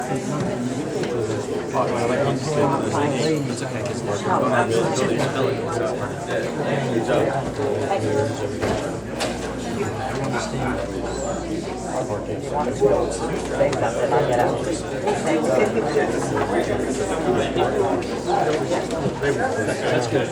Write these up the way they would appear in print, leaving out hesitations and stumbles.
That's good.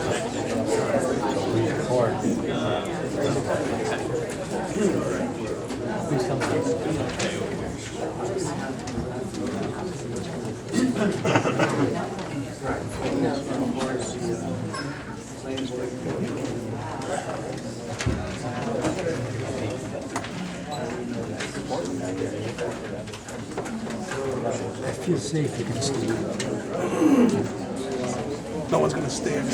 I feel safe, you can stand. No one's gonna stand.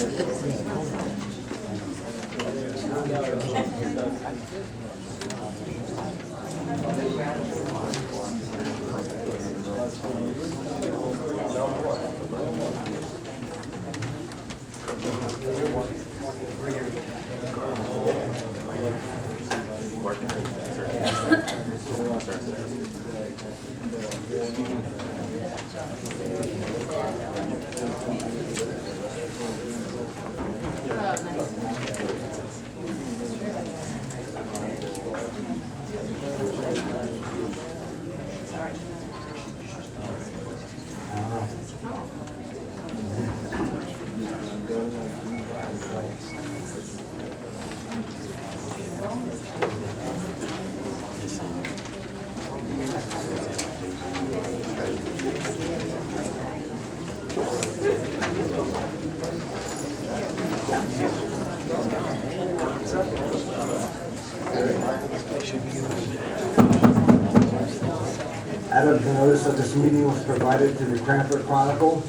Out of the notice of this meeting was provided to the Cranford Chronicle,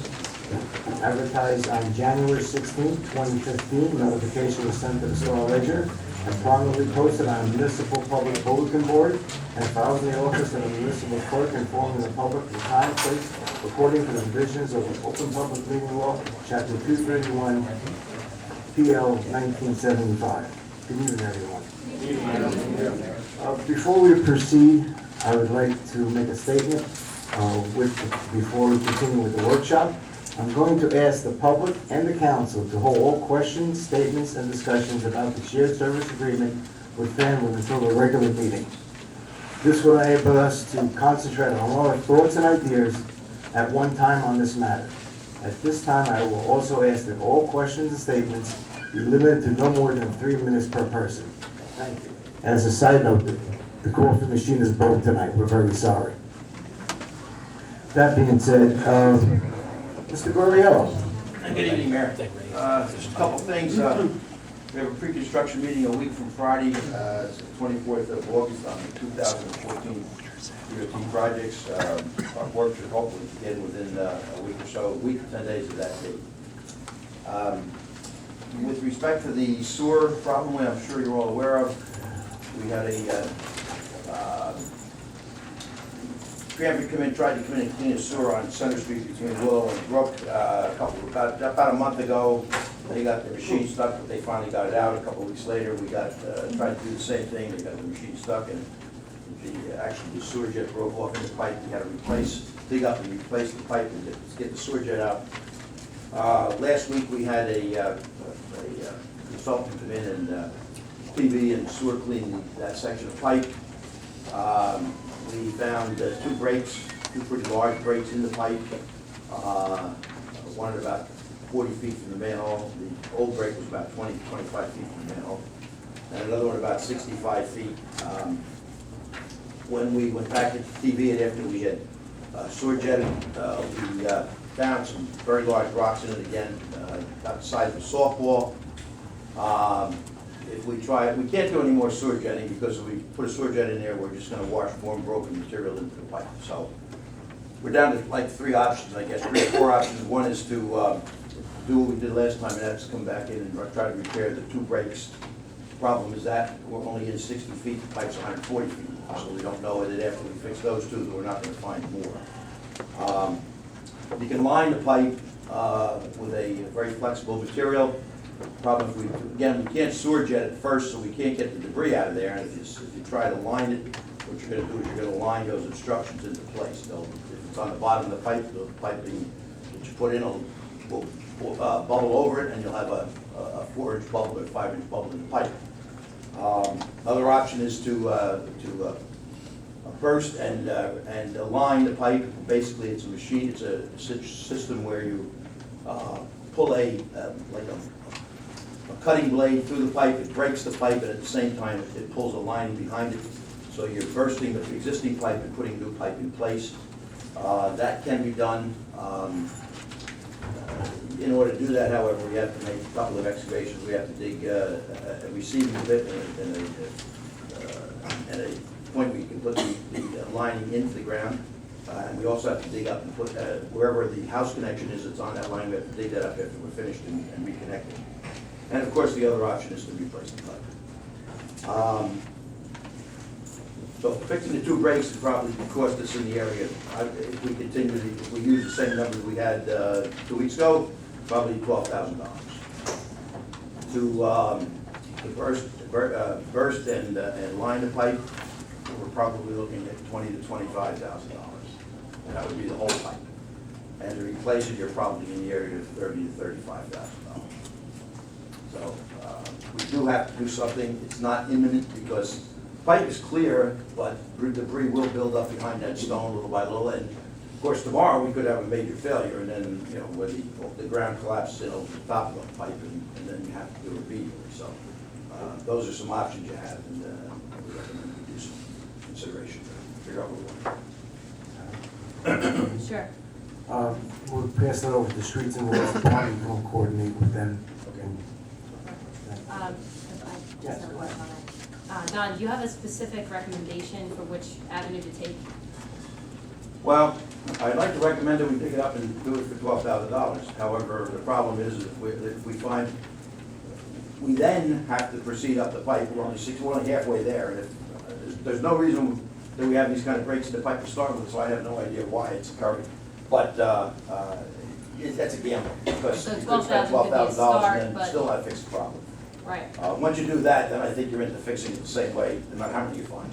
advertised on January 16, 2015. Notification was sent to the Star Ledger and prominently posted on a municipal public bulletin board and filed in the office of the municipal clerk informing the public the time, place, according to the provisions of the Open Public Meeting Law, Chapter 231, PL 1975. Good evening, everyone. Before we proceed, I would like to make a statement before we continue with the workshop. I'm going to ask the public and the council to hold all questions, statements, and discussions about the shared service agreement with Fanwood until the regular meeting. This will enable us to concentrate on all our thoughts and ideas at one time on this matter. At this time, I will also ask that all questions and statements be limited to no more than 3 minutes per person. Thank you. As a side note, the coffee machine is broke tonight. We're very sorry. That being said, Mr. Garwood. Good evening, Mayor. Just a couple things. We have a pre-construction meeting a week from Friday, it's the 24th of August on the 2014 DOT projects. Our work should hopefully begin within a week or so, a week or 10 days of that date. With respect to the sewer problem, I'm sure you're all aware of, we had a Cranford tried to come in and clean the sewer on Center Street between Willow and Brook about a month ago. They got the machine stuck, but they finally got it out. A couple of weeks later, we got tried to do the same thing. They got the machine stuck, and actually the sewer jet broke off in the pipe. We had to dig up and replace the pipe and get the sewer jet out. Last week we had a consultant come in and PV and sewer clean that section of pipe. We found two breaks, two pretty large breaks in the pipe. One at about 40 feet from the manhole. The old break was about 20, 25 feet from the manhole. And another one about 65 feet. When we went back to TV it after we had sewer jetted, we found some very large rocks in it again, about the size of a softball. If we try it, we can't do any more sewer jetting because if we put a sewer jet in there, we're just going to wash more broken material into the pipe. So we're down to like 3 options, I guess, 3 or 4 options. One is to do what we did last time, and that's come back in and try to repair the 2 breaks. The problem is that we're only in 60 feet, the pipe's 140 feet, so we don't know that after we fix those 2, that we're not going to find more. You can line the pipe with a very flexible material. Problem is, we can't sewer jet it first, so we can't get the debris out of there. And if you try to line it what you're gonna do is you're gonna line those obstructions into place. If it's on the bottom of the pipe, the piping that you put in will bubble over it, and you'll have a 4-inch bubble or 5-inch bubble in the pipe. Another option is to burst and align the pipe. Basically, it's a machine, it's a system where you pull like a cutting blade through the pipe, it breaks the pipe, and at the same time, it pulls a line behind it. So you're bursting the existing pipe and putting new pipe in place. That can be done. In order to do that, however, we have to make a couple of excavations. We have to dig a receiving bit and a point where you can put the lining into the ground. And we also have to dig up and put, wherever the house connection is that's on that line, we have to dig that up after we're finished and reconnect it. And of course, the other option is to replace the pipe. So fixing the 2 breaks would probably cost us in the area, if we continue, if we use the same numbers we had 2 weeks ago, probably $12,000. To burst and line the pipe, we're probably looking at $20,000 to $25,000. And that would be the whole pipe. And to replace it, you're probably in the area of $30,000 to $35,000. So we do have to do something. It's not imminent because the pipe is clear, but debris will build up behind that stone little by little. And of course, tomorrow we could have a major failure, and then where the ground collapses in over the top of the pipe, and then you have to do a repeat. So those are some options you have, and we recommend you do some consideration to figure out what we want. Sure. We'll pass that over to the Streets and Roads Department, and we'll coordinate with them. I just have a question on that. Don, do you have a specific recommendation for which avenue to take? Well, I'd like to recommend that we pick it up and do it for $12,000. However, the problem is if we find, we then have to proceed up the pipe. We're only halfway there, and if, there's no reason that we have these kind of breaks in the pipe to start with, so I have no idea why it's occurring. But that's a gamble, because So you could spend $12,000 could be a start, and then but- still not fix the problem. Right. Once you do that, then I think you're into fixing it the same way, no matter how many you find,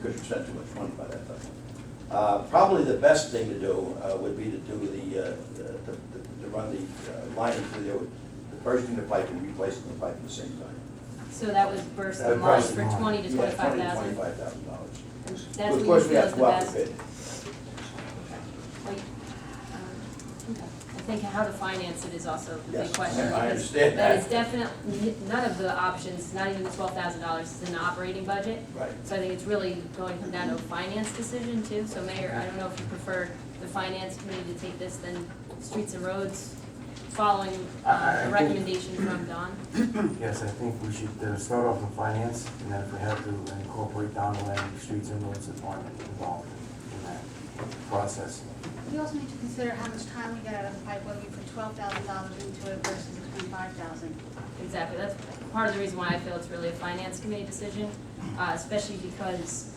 because you spent too much money by that time. Probably the best thing to do would be to do to run the lining through there with bursting the pipe and replacing the pipe at the same time. So that was burst That and line burst for and line. $20,000 to Yeah, $25,000. $25,000. That's Of what course, you we feel have is to the go out best. to bid. Wait, okay. I think how to finance it is also a Yes, big question. I because understand That that. is definitely, none of the options, not even the $12,000 is in the operating budget. Right. So I think it's really going to come down to a finance decision too. So Mayor, I don't know if you prefer the finance committee to take this than Streets and Roads, following I the think- recommendation from Don. Yes, I think we should start off in finance, and then if we have to incorporate down the line, the Streets and Roads Department involved in that process. We also need to consider how much time we get out of the pipe, whether we put $12,000 into it versus the $25,000. Exactly, that's part of the reason why I feel it's really a finance committee decision, especially because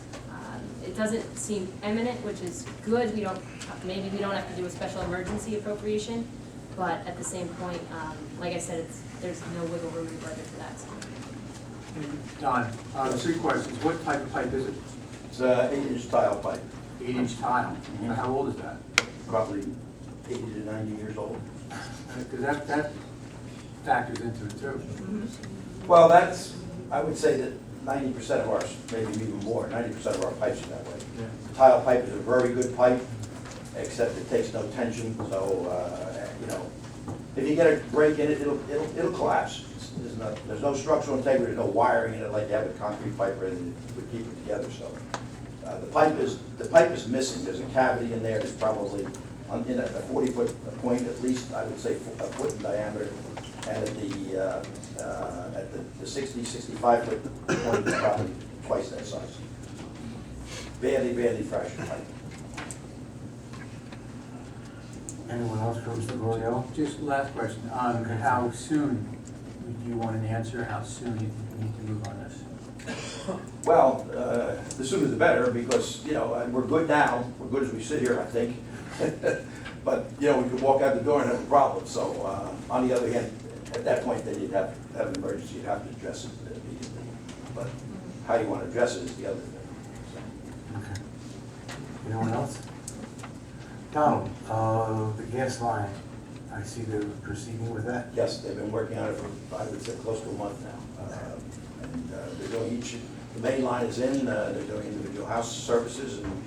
it doesn't seem imminent, which is good. Maybe we don't have to do a special emergency appropriation, but at the same point, like I said, there's no wiggle room in the budget for that. So. Don, 3 questions. What type of pipe is it? It's an 8-inch tile pipe, 8-inch tile. Mhm. How old is that? probably 80 to 90 years old. Because that factors into it too. Well, I would say that 90% of ours, maybe even more, 90% of our pipes are that way. Yeah. Tile pipe is a very good pipe, except it takes no tension, so, if you get a break in it, it'll collapse. There's no structural integrity, no wiring in it like you have a concrete pipe or anything that would keep it together, so. The pipe is missing. There's a cavity in there that's probably in a 40-foot point, at least, I would say, a foot in diameter. And at the 60, 65-foot point, it's probably twice that size. Badly fractured pipe. Anyone else for Mr. Royale? Just last question, on how soon do you want an answer? How soon do you think we need to move on this? Well, the sooner the better, because, we're good now. We're good as we sit here, I think. But, we could walk out the door and have a problem. So, on the other hand, at that point, then you'd have an emergency. You'd have to address it immediately. But how you want to address it is the other thing. Donald, the gas line, I see they're proceeding with that. Yes, they've been working on it for, I would say, close to a month now. And they're doing the main line is in, they're doing individual house services, and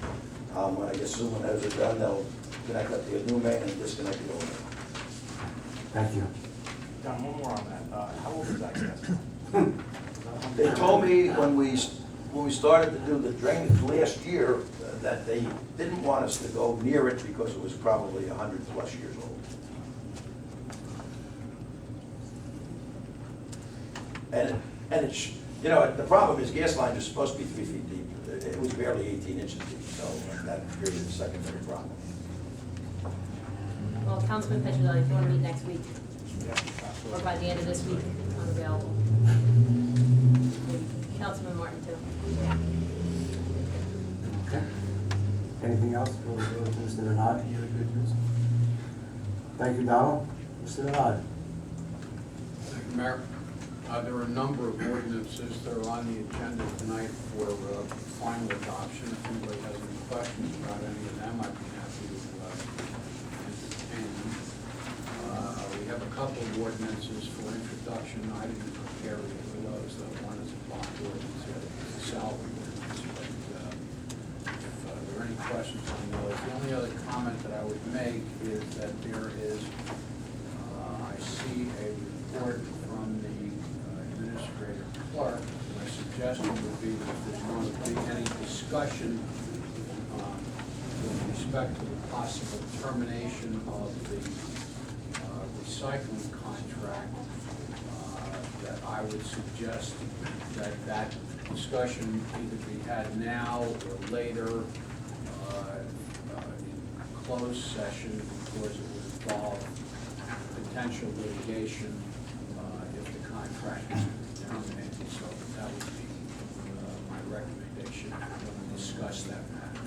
I guess soon when those are done, they'll connect up the new main and disconnect the old main. Thank you. John, one more on that. How old is that gas? They told me when we started to do the drainage last year, that they didn't want us to go near it because it was probably 100+ years old. And it's, you know, the problem is gas lines are supposed to be 3 feet deep. It was barely 18 inches deep, so that created a secondary problem. Well, Councilman Petrozelli, if you want to meet next week, Yeah, or absolutely. by the end of this week, I'm available. Maybe Councilman Martin too. Okay. Anything else for Mr. Denard? Any other good news? Thank you, Donald. Mr. Denard? Thank you, Mayor. There are a number of ordinances that are on the agenda tonight for final adoption. If anybody has any questions about any of them, I'd be happy to entertain them. We have a couple of ordinances for introduction. I didn't prepare any of those. One is a bond ordinance, the other is a salary ordinance. But if there are any questions on those, the only other comment that I would make is that there is, I see a report from the administrator clerk. My suggestion would be that if there's going to be any discussion with respect to the possible termination of the recycling contract, that I would suggest that that discussion either be had now or later in closed session, because it would involve potential litigation if the contract is terminated. So that would be my recommendation when we discuss that matter.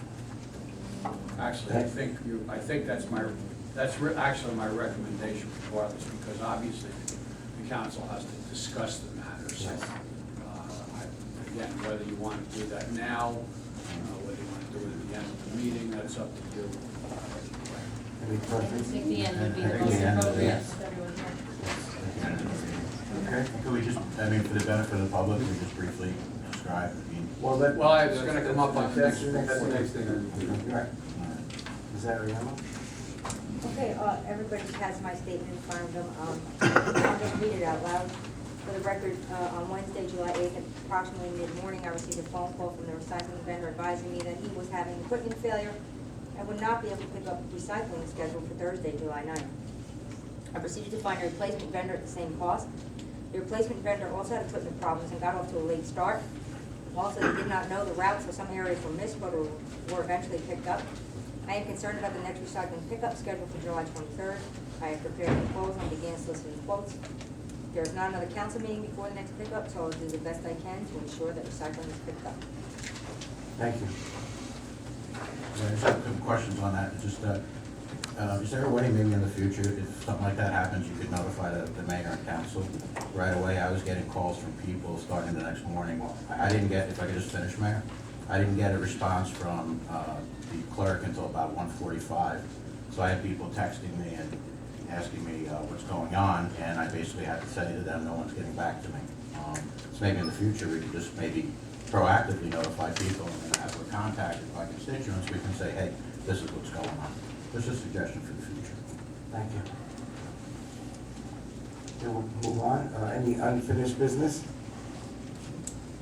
Actually, I think that's actually my recommendation regardless, because obviously the council has to discuss the matter. So, again, whether you want to do that now, whether you want to do it at the end of the meeting, that's up to you. Any I questions? think the end would be the I think most the end, appropriate yes. with everyone here. Okay. Could we just, I mean, for the benefit of the public, we just briefly describe, I mean, Well, It's going to come up on the next report. That's the next thing. Right. Ms. Ariano? Okay, everybody has my statement in front of them. I'll just read it out loud. For the record, on Wednesday, July 8th, at approximately mid-morning, I received a phone call from the recycling vendor advising me that he was having equipment failure and would not be able to pick up recycling scheduled for Thursday, July 9th. I proceeded to find a replacement vendor at the same cost. The replacement vendor also had equipment problems and got off to a late start. Also, they did not know the route, so some areas were missed but were eventually picked up. I am concerned about the next recycling pickup scheduled for July 23rd. I have prepared a proposal and began soliciting quotes. There is not another council meeting before the next pickup, so I'll do the best I can to ensure that recycling is picked up. Thank you. I just have a couple questions on that. Just, is there a way maybe in the future, if something like that happens, you could notify the mayor and council right away? I was getting calls from people starting the next morning. I didn't get, if I could just finish, Mayor, I didn't get a response from the clerk until about 1:45. So I had people texting me and asking me what's going on, and I basically had to say to them, no one's getting back to me. So maybe in the future, we could just maybe proactively notify people, and as we're contacted by constituents, we can say, hey, this is what's going on. Just a suggestion for the future. Thank you. Then we'll move on. Any unfinished business?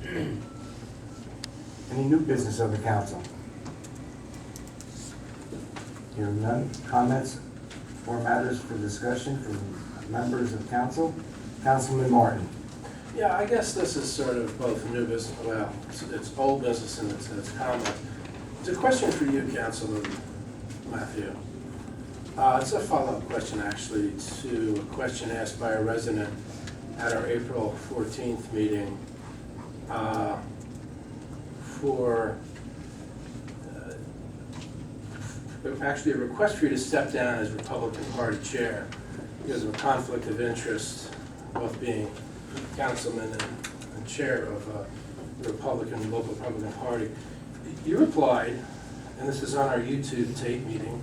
Any new business of the council? Hearing none. Comments or matters for discussion from members of council? Councilman Martin. Yeah, I guess this is sort of both new business, well, it's old business and it's common. It's a question for you, Councilman Matthew. It's a follow-up question, actually, to a question asked by a resident at our April 14th meeting for actually a request for you to step down as Republican Party Chair because of a conflict of interest, both being councilman and chair of the local Republican Party. You replied, and this is on our YouTube tape meeting,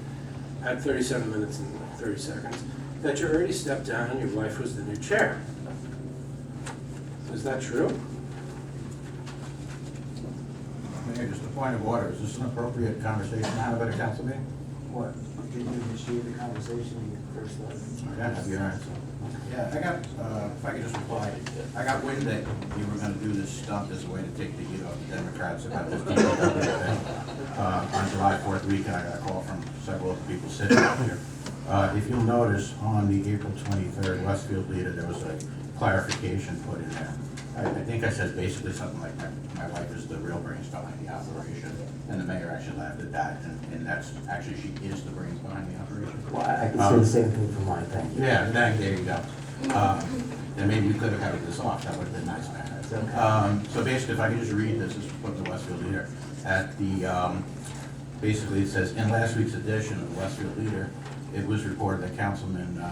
at 37 minutes and 30 seconds, that you already stepped down and your wife was the new chair. Is that true? Mayor, just a point of order, is this an appropriate conversation to have at a council meeting? What? Did you initiate the conversation when you first started? Yeah, have your answer. Yeah, I got, if I could just reply, I got wind that you were gonna do this stunt as a way to take the heat off the Democrats about this DPW thing. On July 4th weekend, I got a call from several of the people sitting out here. If you'll notice, on the April 23rd Westfield leader, there was a clarification put in there. I think I said basically something like, my wife is the real brains behind the operation, and the mayor actually laughed at that, and that's, actually, she is the brains behind the operation. Well, I can say the same thing for mine, thank you. Yeah, there you go. Then maybe you could have covered this off, that would have been nice, man. It's okay. So basically, if I could just read this, this is what the Westfield Leader, at the, basically it says, in last week's edition of the Westfield Leader, it was reported that Councilman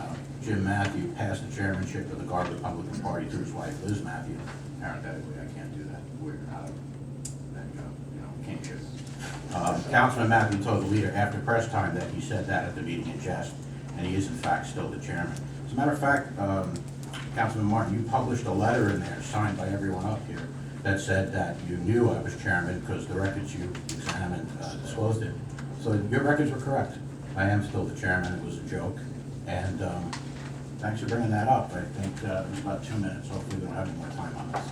Jim Matthew passed the chairmanship of the Garwood Republican Party through his wife Liz Matthew. Parenthetically, I can't do that, we're not, there you go, can't do. Councilman Matthew told the leader after press time that he said that at the meeting in jest, and he is in fact still the chairman. As a matter of fact, Councilman Martin, you published a letter in there signed by everyone up here that said that you knew I was chairman because the records you examined disclosed it. So your records were correct. I am still the chairman, it was a joke. And thanks for bringing that up. I think it was about 2 minutes, hopefully we don't have any more time on this.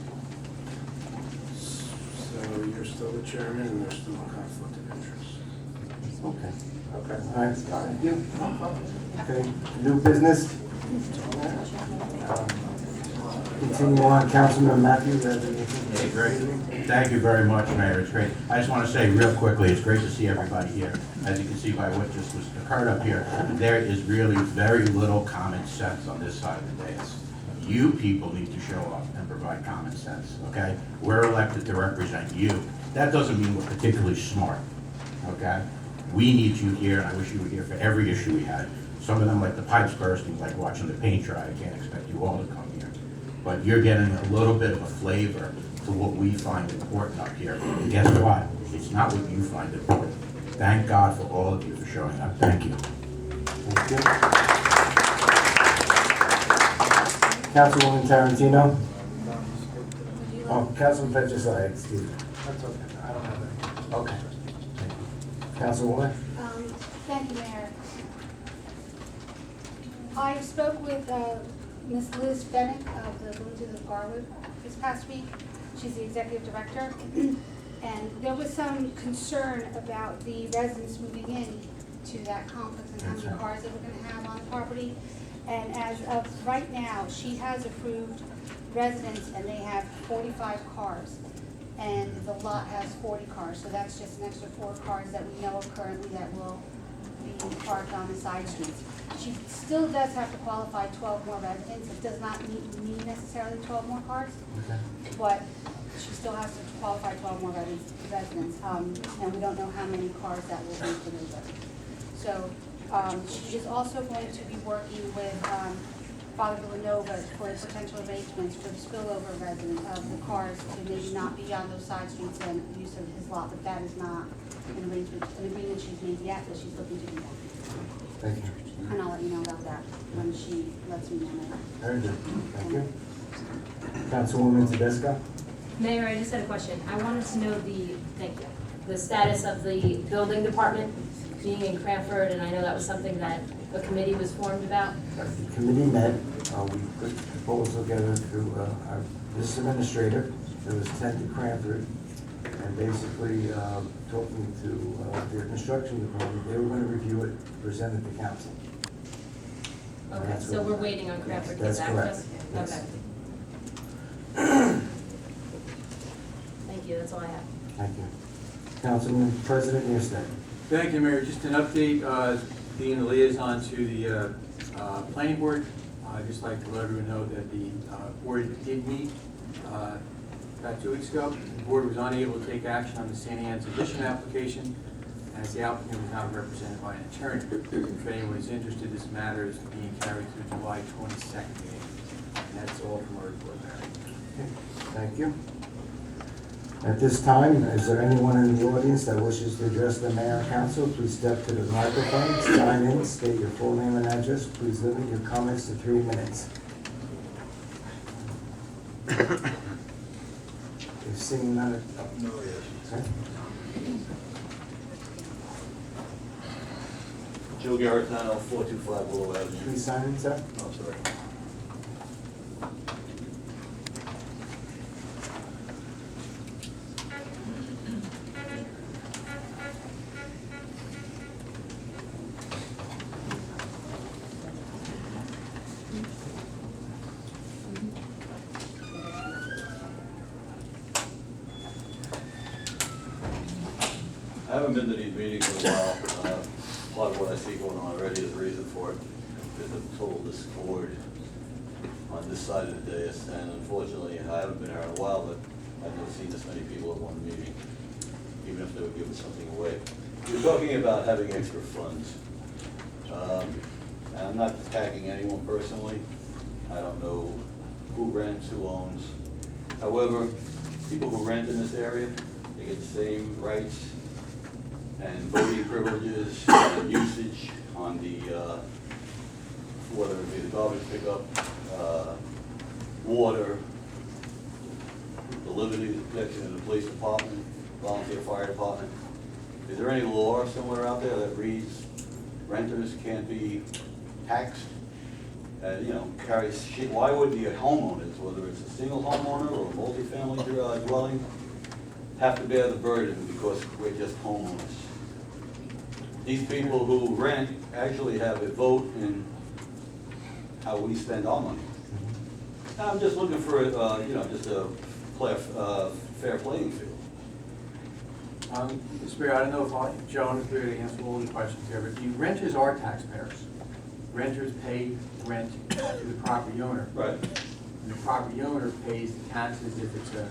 So you're still the chairman and there's still a conflict of interest. Okay. Okay. All right, thank you. Okay, new business? Continue on, Councilman Matthew, you have anything? Hey, great. Thank you very much, Mayor. It's great. I just want to say real quickly, it's great to see everybody here. As you can see by what just was occurred up here, there is really very little common sense on this side of the dais. You people need to show up and provide common sense, okay? We're elected to represent you. That doesn't mean we're particularly smart, okay? We need you here, and I wish you were here for every issue we had. Some of them, like the pipes bursting, like watching the paint dry. I can't expect you all to come here. But you're getting a little bit of a flavor to what we find important up here. And guess what? It's not what you find important. Thank God for all of you for showing up. Thank you. Thank you. Councilwoman Tarantino? Oh, Councilman Petroselli, excuse me. That's okay, I don't have any. Okay. Thank you. Councilwoman? Thank you, Mayor. I spoke with Ms. Liz Fennick of the Blues of Garwood this past week. She's the executive director. And there was some concern about the residents moving in to that complex and how many cars they were going to have on the property. And as of right now, she has approved residents and they have 45 cars. And the lot has 40 cars, so that's just an extra 4 cars that we know of currently that will be parked on the side streets. She still does have to qualify 12 more residents. It does not mean necessarily 12 more cars, Okay. but she still has to qualify 12 more residents. And we don't know how many cars that will be for those residents. So she is also going to be working with Father Villanova for potential arrangements for the spillover residents of the cars to maybe not be on those side streets and use of his lot, but that is not an agreement she's made yet, but she's looking to do that. Thank you. And I'll let you know about that when she lets me know. Very good. Thank you. Councilwoman Tedesco? Mayor, I just had a question. I wanted to know the status of the building department being in Cranford, and I know that was something that a committee was formed about. The committee met, we put the proposal together through our business administrator, that was sent to Cranford, and basically talking to their construction department, they were going to review it, present it to council. Okay, That's so what- we're waiting on Cranford to get That's back to correct. us? Yes. Okay. Thank you, that's all I have. Thank you. Councilman President Nierstedt. Thank you, Mayor. Just an update, being the liaison to the planning board. I'd just like to let everyone know that the board did meet about 2 weeks ago. The board was unable to take action on the St. Anne's addition application, as the applicant was not represented by an attorney. If anyone is interested, this matter is being carried through July 22nd meeting. And that's all from our report, Mayor. Okay, thank you. At this time, is there anyone in the audience that wishes to address the mayor and council? Please step to the microphone, sign in, state your full name and address. Please limit your comments to 3 minutes. If seeing none, okay. Joe Garatano, 425 Willow Avenue. Please sign in, sir. Oh, sorry. I haven't been to these meetings in a while. Part of what I see going on already is the reason for it, is the total discord on this side of the dais. And unfortunately, I haven't been here in a while, but I've never seen this many people at one meeting, even if they were giving something away. You're talking about having extra funds. And I'm not attacking anyone personally. I don't know who rents, who owns. However, people who rent in this area, they get the same rights and voting privileges and usage on the, whether it be the garbage pickup, water, the liberty protection in the police department, volunteer fire department. Is there any law somewhere out there that reads renters can't be taxed? Carries shit. Why would the homeowners, whether it's a single homeowner or a multifamily dwelling, have to bear the burden because we're just homeowners? These people who rent actually have a vote in how we spend our money. I'm just looking for, just a fair playing field. Mr. Mayor, I don't know if Joan is here to answer all the questions here, but the renters are taxpayers. Renters pay rent to the property owner. Right. And the property owner pays the taxes if it's a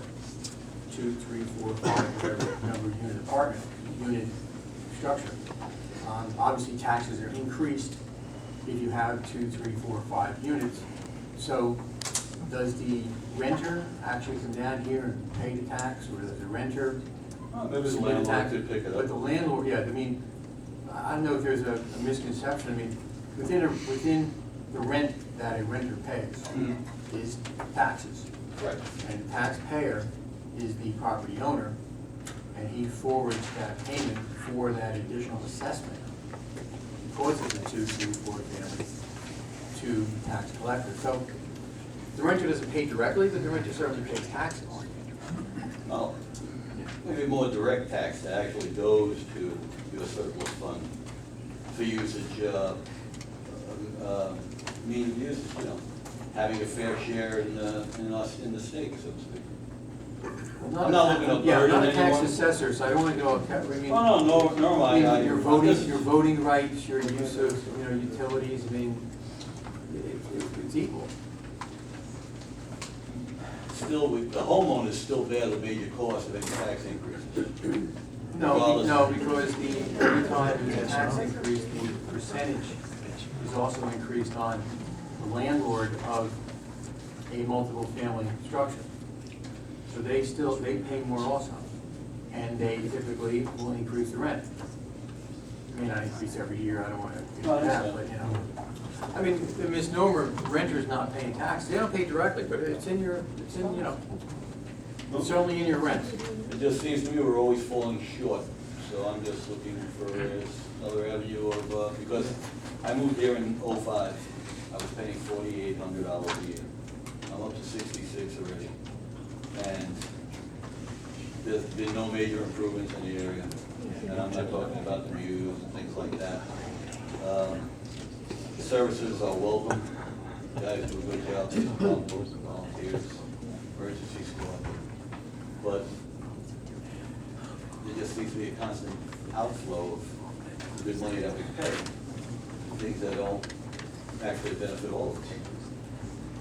2, 3, 4, 5, whatever number of unit apartment, unit structure. Obviously, taxes are increased if you have 2, 3, 4, 5 units. So does the renter actually come down here and pay the tax, or does the renter? Maybe the landlord could pick it up. But the landlord, yeah, I mean, I don't know if there's a misconception. I mean, within the rent that a renter pays is taxes. Right. And the taxpayer is the property owner, and he forwards that payment for that additional assessment, because it's a 2, 3, 4 family, to the tax collector. So the renter doesn't pay directly, but the renter certainly pays taxes. No, maybe more direct tax that actually goes to your surplus fund for usage, means of usage, having a fair share in the state, so to speak. I'm not looking to Yeah, I'm burden not a tax anyone. assessor, so I don't want to go, I mean. No, I mean, I. your voting rights, your use of, utilities, I mean, it's equal. Still, the homeowners still bear the major cost of any tax increases. No, because every time there's a tax increase, the percentage is also increased on the landlord of a multiple family structure. So they pay more also, and they typically will increase the rent. May not increase every year, I don't want to do that, but I mean, the misnomer, renters not paying tax, they don't pay directly, but it's certainly in your rent. It just seems to me we're always falling short, so I'm just looking for another avenue of, because I moved here in '05. I was paying $4,800 a year. I'm up to 66 already. And there's been no major improvements in the area. And I'm not talking about the views and things like that. The services are welcome. Guys do a good job, volunteers, emergency squad. But there just seems to be a constant outflow of the good money that we pay. Things that don't actually benefit all of us.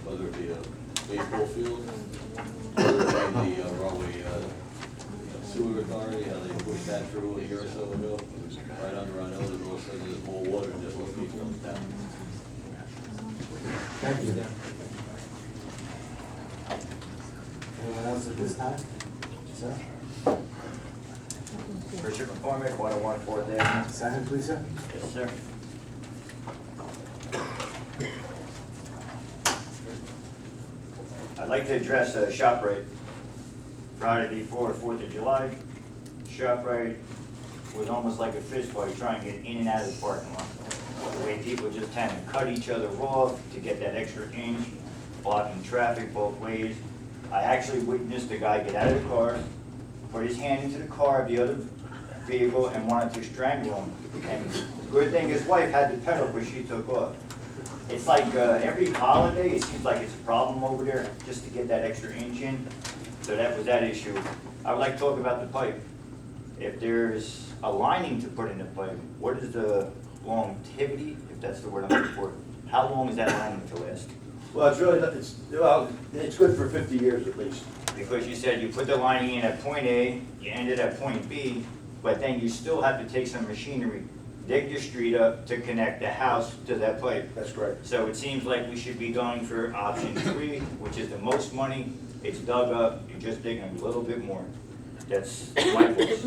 Whether it be a baseball field, whether it be the Rahway sewer authority, how they pushed that through a year or so ago, right under our nose, and all of a sudden there's more water than just what people in town. Thank you. Anyone else at this time? Sir? Sign it, please, sir. Yes, sir. I'd like to address ShopRite. Friday before 4th of July, ShopRite was almost like a fist fight trying to get in and out of the parking lot. The way people just tend to cut each other off to get that extra inch, blocking traffic both ways. I actually witnessed a guy get out of the car, put his hand into the car of the other vehicle and wanted to strangle him. And the good thing his wife had the pedal, but she took off. It's like every holiday, it seems like it's a problem over there, just to get that extra inch in. So that was that issue. I would like to talk about the pipe. If there's a lining to put in the pipe, what is the longevity, if that's the word I'm looking for? How long is that lining to last? Well, it's really, it's good for 50 years at least. Because you said you put the lining in at point A, you ended at point B, but then you still have to take some machinery, dig the street up to connect the house to that pipe. That's correct. So it seems like we should be going for option 3, which is the most money. It's dug up, you're just digging a little bit more. That's my voice,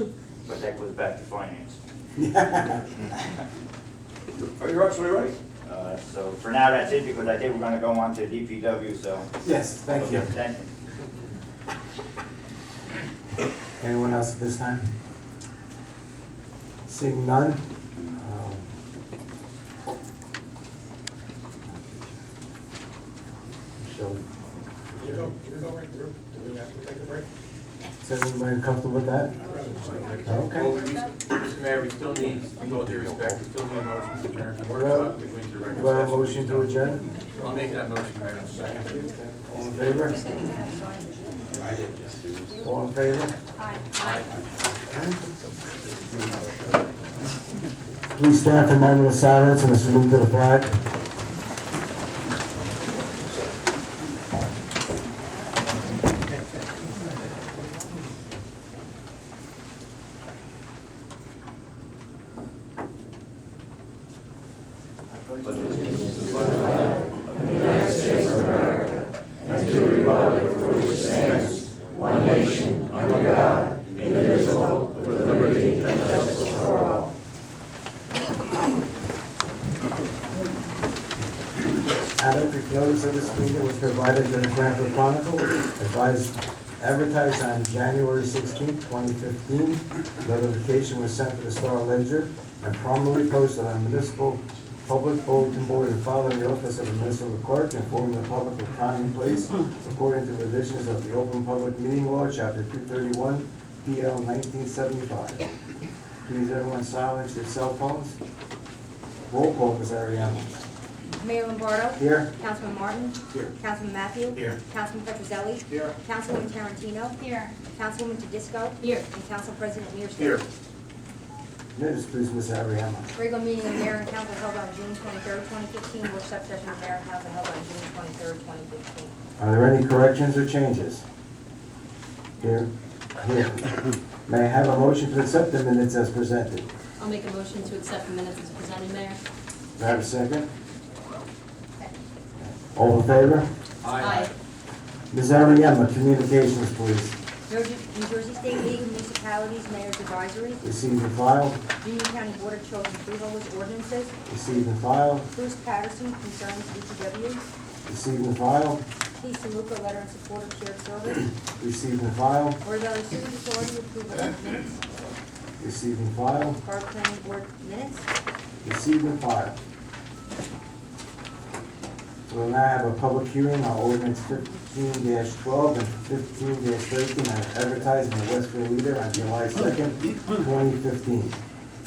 but that goes back to finance. Are you absolutely right? So for now, that's it, because I think we're gonna go on to DPW, so. Yes, thank you. Thank you. Anyone else at this time? Seeing none? Shall You go right through. Do we have to take a break? Is everybody comfortable with that? Well, Okay. Mr. Mayor, we still need, with all due respect, we still need a motion to adjourn the Well, workshop to go into Do I regular have a session. motion to adjourn? I'll make that motion, Mayor, in a second. All in favor? All in favor? Please stand for a moment of silence and a salute to the flag. Adequate notice of this meeting was provided to the Cranford Chronicle, advertised on January 16, 2015. Notification was sent to the Star Ledger and promptly posted on municipal public bulletin board and filed in the office of the municipal clerk, informing the public of time and place according to the provisions of the Open Public Meeting Law, Chapter 231, PL 1975. Please everyone silence your cell phones. Roll call, Ms. Ariano. Mayor Lombardo? Here. Councilman Martin? Here. Councilman Matthew? Here. Councilman Petrozelli? Here. Councilwoman Tarantino? Here. Councilwoman Tedisco? Here. And Council President Mears. Here. Minutes, please, Ms. Ariano. Regular meeting of mayor and council held on June 23rd, 2015. Workshop session of mayor and council held on June 23rd, 2015. Are there any corrections or changes? Here. Here. May I have a motion to accept the minutes as presented? I'll make a motion to accept the minutes as presented, Mayor. Do I have a second? All in favor? Aye. Ms. Ariano, communications, please. New Jersey State League of Municipalities Mayor's Advisory, Receive and file. Union County Board of Children Freeholders Ordinances, Receive and file. Bruce Patterson concerns DPW, Receive and file. T. Saluka letter in support of shared service, Receive and file. or the other city authority approval of minutes, Receive and file. Borough Planning Board minutes, Receive and file. We'll now have a public hearing on ordinance 15-12 and 15-13 as advertised in the Westfield Leader on July 2nd, 2015.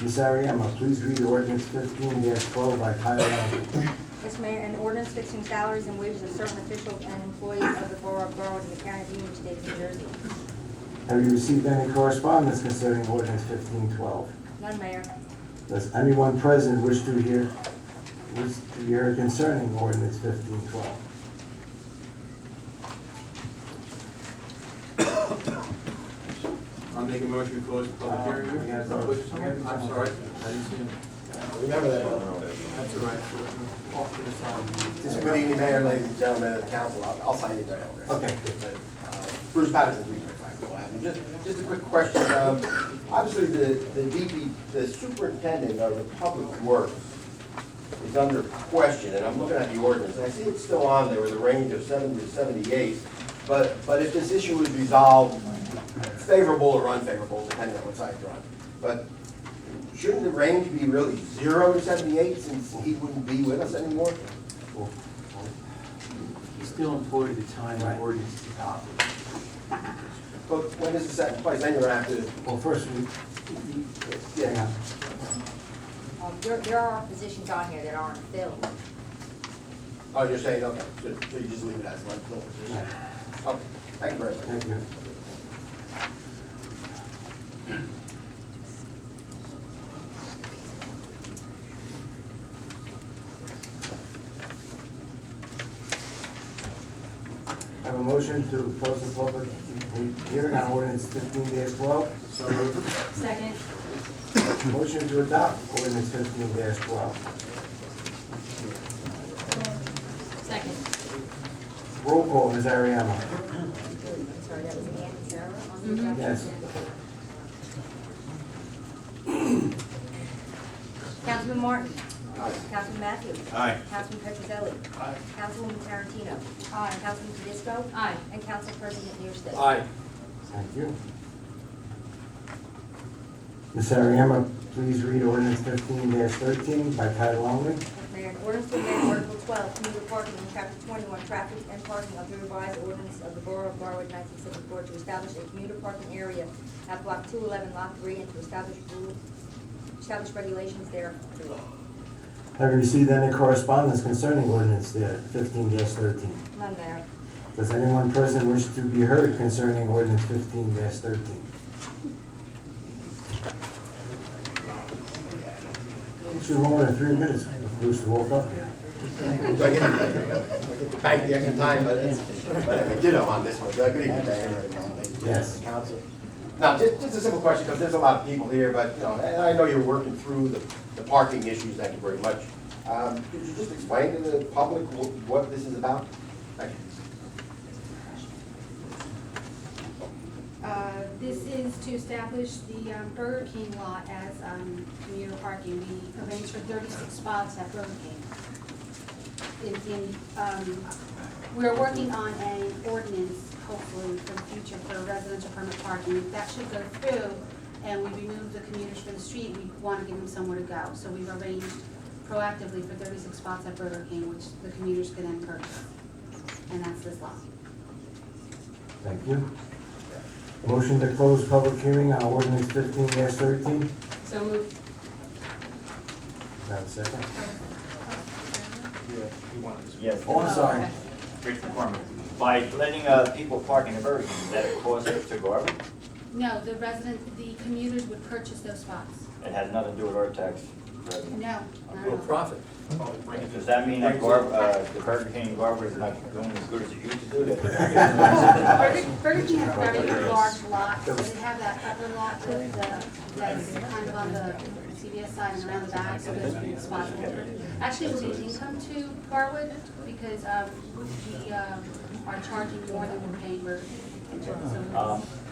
Ms. Ariano, please read ordinance 15-12 by title only. Yes, Mayor, an ordinance fixing salaries and wages of certain officials and employees of the Borough of Garwood in the County of Union, State of New Jersey. Have you received any correspondence concerning ordinance 15-12? None, Mayor. Does anyone present wish to hear concerning ordinance 15-12? I'll make a motion to close the public hearing. I'm sorry, I didn't see him. Remember that. That's all right. Off to the side. Just good evening, Mayor, ladies and gentlemen of the council. I'll sign it right over. Okay. Bruce Patterson, 325 Go Avenue. Just a quick question. Obviously, the superintendent of the public works is under question, and I'm looking at the ordinance, and I see it's still on there with a range of 70 to 78. But if this issue is resolved, favorable or unfavorable, depending on what side you're on. But shouldn't the range be really 0 to 78 since he wouldn't be with us anymore? He's still employed at the time the ordinance is adopted. But when this is set in place, then you're gonna have to, Well, first, yeah. There are positions on here that aren't filled. Oh, you're saying, okay, so you just leave it as one full position? Okay, thank you very much. thank you. I have a motion to close the public hearing on ordinance 15-12. So moved. Second. Motion to adopt ordinance 15-12. Second. Roll call, Ms. Ariano. I'm sorry, that was Ann and Sarah on the Mhm. adoption? Yes. Councilman Martin. Councilman Matthews. Aye. Councilman Petrozelli. Aye. Councilwoman Tarantino. Councilman Tedisco. Aye. And Council President Mearstead. Aye. Thank you. Ms. Ariano, please read ordinance 15-13 by title only. Mayor, an ordinance to amend Article 12, commuter parking in Chapter 21, traffic and parking of the revised ordinance of the Borough of Garwood, 1974, to establish a commuter parking area at Block 211, Lot 3, and to establish regulations thereto. Have you received any correspondence concerning ordinance 15-13? None, Mayor. Does anyone present wish to be heard concerning ordinance 15-13? It's more than 3 minutes. Bruce woke up here. Thank you, extra time, but it's, ditto on this one. Good evening, Mayor. Yes. Council. Now, just a simple question, because there's a lot of people here, but, you know, and I know you're working through the parking issues, thank you very much. Could you just explain to the public what this is about? Thank you. This is to establish the Burger King lot as commuter parking. We arranged for 36 spots at Burger King. We're working on an ordinance, hopefully, for the future for residential permit parking. If that should go through, and we remove the commuters from the street, we want to give them somewhere to go. So we've arranged proactively for 36 spots at Burger King, which the commuters can then purchase. And that's this lot. Thank you. Motion to close public hearing on ordinance 15-13. So moved. Do I have a second? Yes. Oh, I'm sorry. Rich McCormick. By letting people park in the Burger King, is that a cost to Garwood? No, the commuters would purchase those spots. It has nothing to do with our tax revenue. No, Real no. profit. Does that mean that the Burger King in Garwood is not doing as good as it used to do? Burger King has a very large lot, so they have that upper lot that's kind of on the CVS side and around the back, so there's been spots over. Actually, it will be income to Garwood because we are charging more than we're paying Burger King. So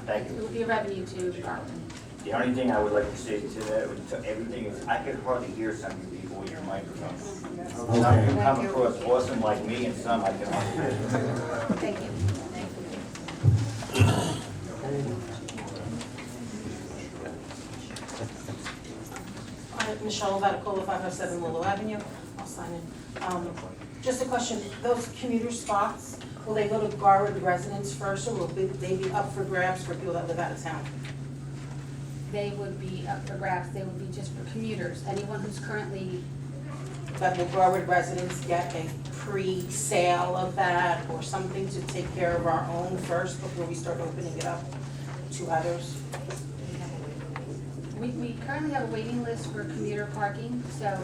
Thank it you. will be a revenue to Garwood. The only thing I would like to say to that, to everything is, I could hardly hear some of you people with your microphones. Some of you come across awesome like me, and some I can hardly hear. Thank you. Michelle Vaticola, 507 Willow Avenue. I'll sign in. Just a question, those commuter spots, will they go to Garwood residents first, or will they be up for grabs for people that live out of town? They would be up for grabs, they would be just for commuters, anyone who's currently, But will Garwood residents get a pre-sale of that, or something to take care of our own first before we start opening it up to others? we currently have a waiting list for commuter parking, so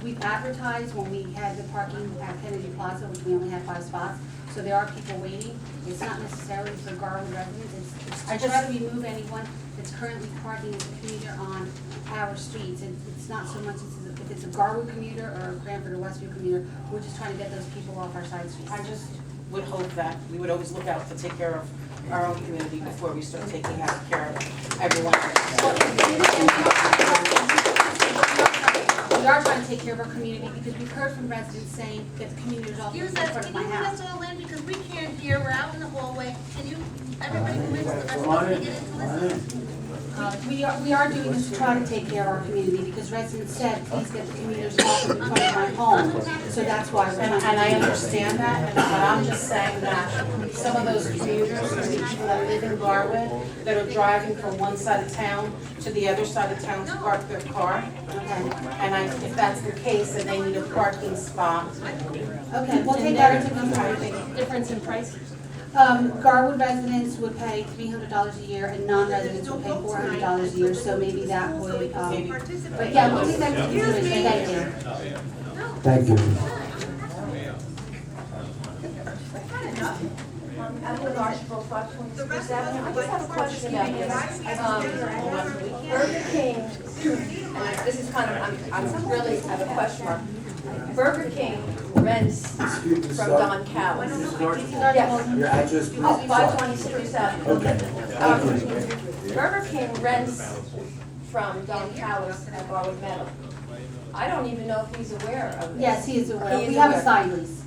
we've advertised when we had the parking at Kennedy Plaza, which we only had 5 spots, so there are people waiting. It's not necessarily for Garwood residents, it's to try to remove anyone that's currently parking as a commuter on our streets. It's not so much if it's a Garwood commuter or a Cranford or Westview commuter, we're just trying to get those people off our side streets. I just would hope that we would always look out to take care of our own community before we start taking care of everyone. We are trying to take care of our community because we've heard from residents saying that the community is all in Excuse front us, of can my you let house. us all in, because we can't hear, we're out in the hallway, can you, everybody come in, so the rest of Come on us can in. get into this? We are doing this to try to take care of our community because residents said, please get the commuters off in front of my home. So that's why we're And trying to. I understand that, but I'm just saying that some of those commuters, some of the people that live in Garwood, that are driving from one side of town to the other side of town to park their car, if that's the case, then they need a parking spot. Okay, we'll take that into consideration. Difference in price? Garwood residents would pay $300 a year and non-residents would pay $400 a year, so maybe that would, but yeah, we'll take that into consideration. Thank you. Thank you. I'm with Archibald 527. I just have a question about this. Burger King, and this is kind of, I'm really have a question mark. Burger King rents Excuse me, from sir. Don Cowles. Mrs. Norton, Yes. your address, please. Oh, 523 South. Okay. Thank you. Burger King rents from Don Cowles at Garwood Meadow. I don't even know if he's aware of this. Yes, he is aware. He is We have a aware. signed lease.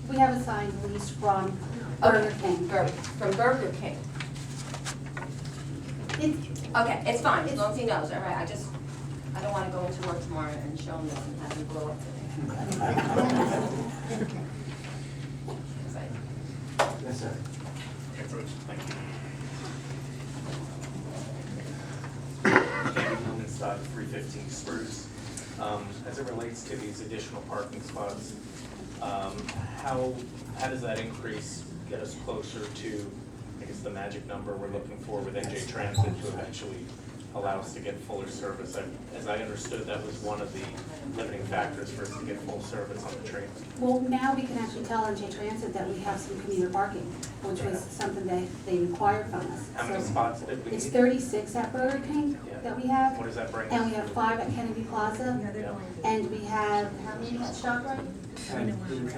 We have a signed lease from Burger King. From Burger King. Okay, it's fine, as long as he knows, all right, I don't wanna go into work tomorrow and show him this and have him blow up today. Yes, sir. Thank you. It's 315 Spruce. As it relates to these additional parking spots, how does that increase get us closer to, I guess, the magic number we're looking for with NJ Transit to eventually allow us to get fuller service? As I understood, that was one of the limiting factors for us to get full service on the train. Well, now we can actually tell NJ Transit that we have some commuter parking, which was something they required from us. How many So spots did we it's need? 36 at Burger King that we have, What does that bring and us we have to? 5 at Kennedy Plaza, and we have, how many at ShopRite? 10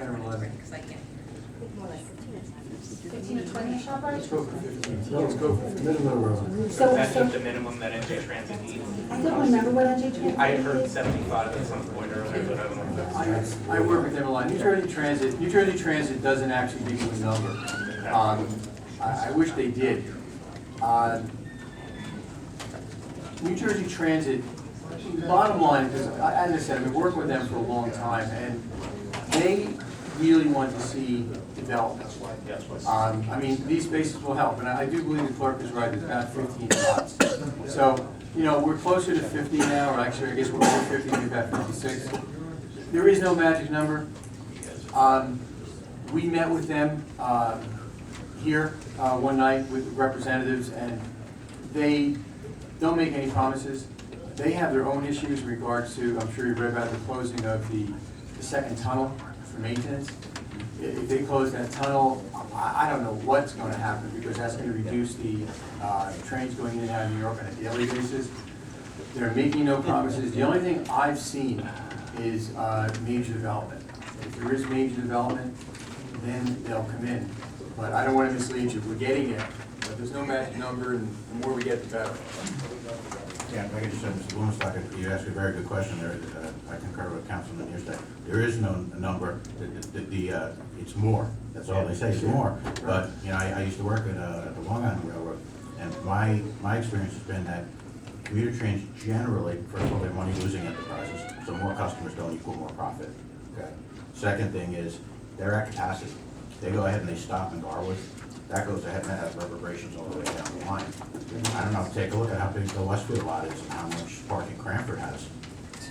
or 11. 15 or 20 at ShopRite? Let's go for 15. Let's go for the middle of the road. Is So, that so, the minimum that NJ Transit needs? I don't remember what NJ Transit I had heard is. 75 at some point earlier, but I don't know if that's. I work with them a lot. New Jersey Transit doesn't actually give you a number. I wish they did. New Jersey Transit, bottom line, because as I said, I've been working with them for a long time, and they really want to see development. I mean, these spaces will help, and I do believe the clerk is right, there's about 15 spots. So, you know, we're closer to 50 now, or actually, I guess we're over 50, maybe about 56. There is no magic number. We met with them here one night with representatives, and they don't make any promises. They have their own issues in regards to, I'm sure you've read about the closing of the second tunnel for maintenance. If they close that tunnel, I don't know what's going to happen, because that's going to reduce the trains going in and out of New York on a daily basis. They're making no promises. The only thing I've seen is major development. If there is major development, then they'll come in. But I don't want to mislead you. We're getting it, but there's no magic number, and the more we get, the better. Yeah, like I just said, Mr. Blumenstock, you asked a very good question there. I concur with Councilman Hirschstein. There is no number. It's more. That's all they say, it's more. But, you know, I used to work at the Long Island Railroad, and my experience has been that commuter trains generally, first of all, they're money losing enterprises, so more customers don't equal more profit. Okay. Second thing is, they're at capacity. They go ahead and they stop in Garwood. That goes ahead and that has reverberations all the way down the line. I don't know, take a look at how big the Westfield lot is and how much parking Cranford has.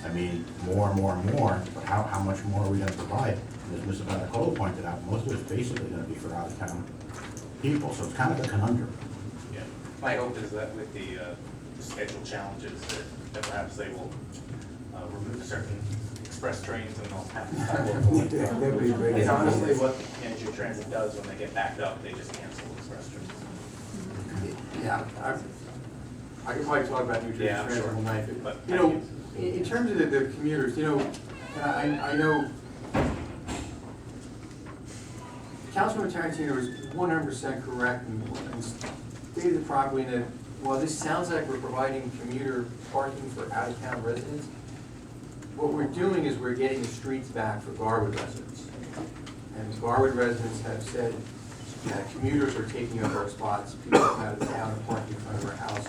I mean, more, but how much more are we gonna provide? And as Mr. Vanacola pointed out, most of it's basically gonna be for out-of-town people, so it's kind of a conundrum. Yeah, my hope is that with the schedule challenges, that perhaps they will remove certain express trains and they'll have That'd be great. It's honestly what NJ Transit does when they get backed up, they just cancel express trains. Yeah, I could probably talk about New Jersey Yeah, I'm Transit sure. all night, But you know, in terms of the commuters, you know, I know Councilman Tarantino is 100% correct and stated properly that while this sounds like we're providing commuter parking for out-of-town residents, what we're doing is we're getting the streets back for Garwood residents. And Garwood residents have said that commuters are taking up our spots, people from out of town are parking in front of our house.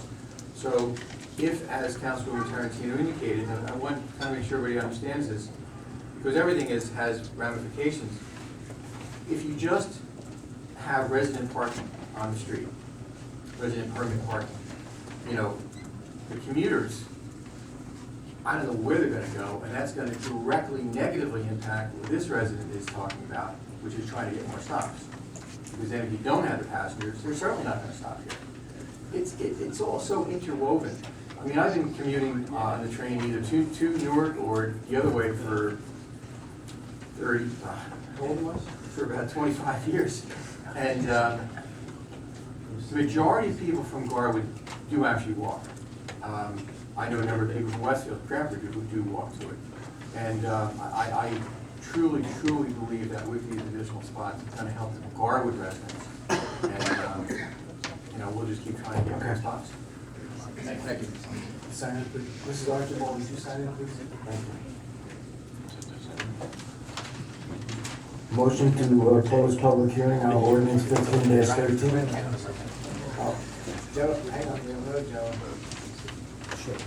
So if, as Councilwoman Tarantino indicated, and I want to kind of make sure everybody understands this, because everything has ramifications. If you just have resident parking on the street, resident permit parking, you know, the commuters, I don't know where they're gonna go, and that's gonna directly negatively impact what this resident is talking about, which is trying to get more stops. Because then if you don't have the passengers, they're certainly not gonna stop here. It's all so interwoven. I mean, I've been commuting on the train either to Newark or the other way for 30, how old was I? For about 25 years. And the majority of people from Garwood do actually walk. I know a number of people from Westfield, Cranford, who do walk to it. And I truly, truly believe that with these additional spots, it's gonna help the Garwood residents. And, you know, we'll just keep trying to get more spots. Thank you. Sign in, please. Mrs. Archibald, would you sign in, please? Thank you. Motion to close public hearing on ordinance 15-13. Joe, hang on, you know, Joe. Sure.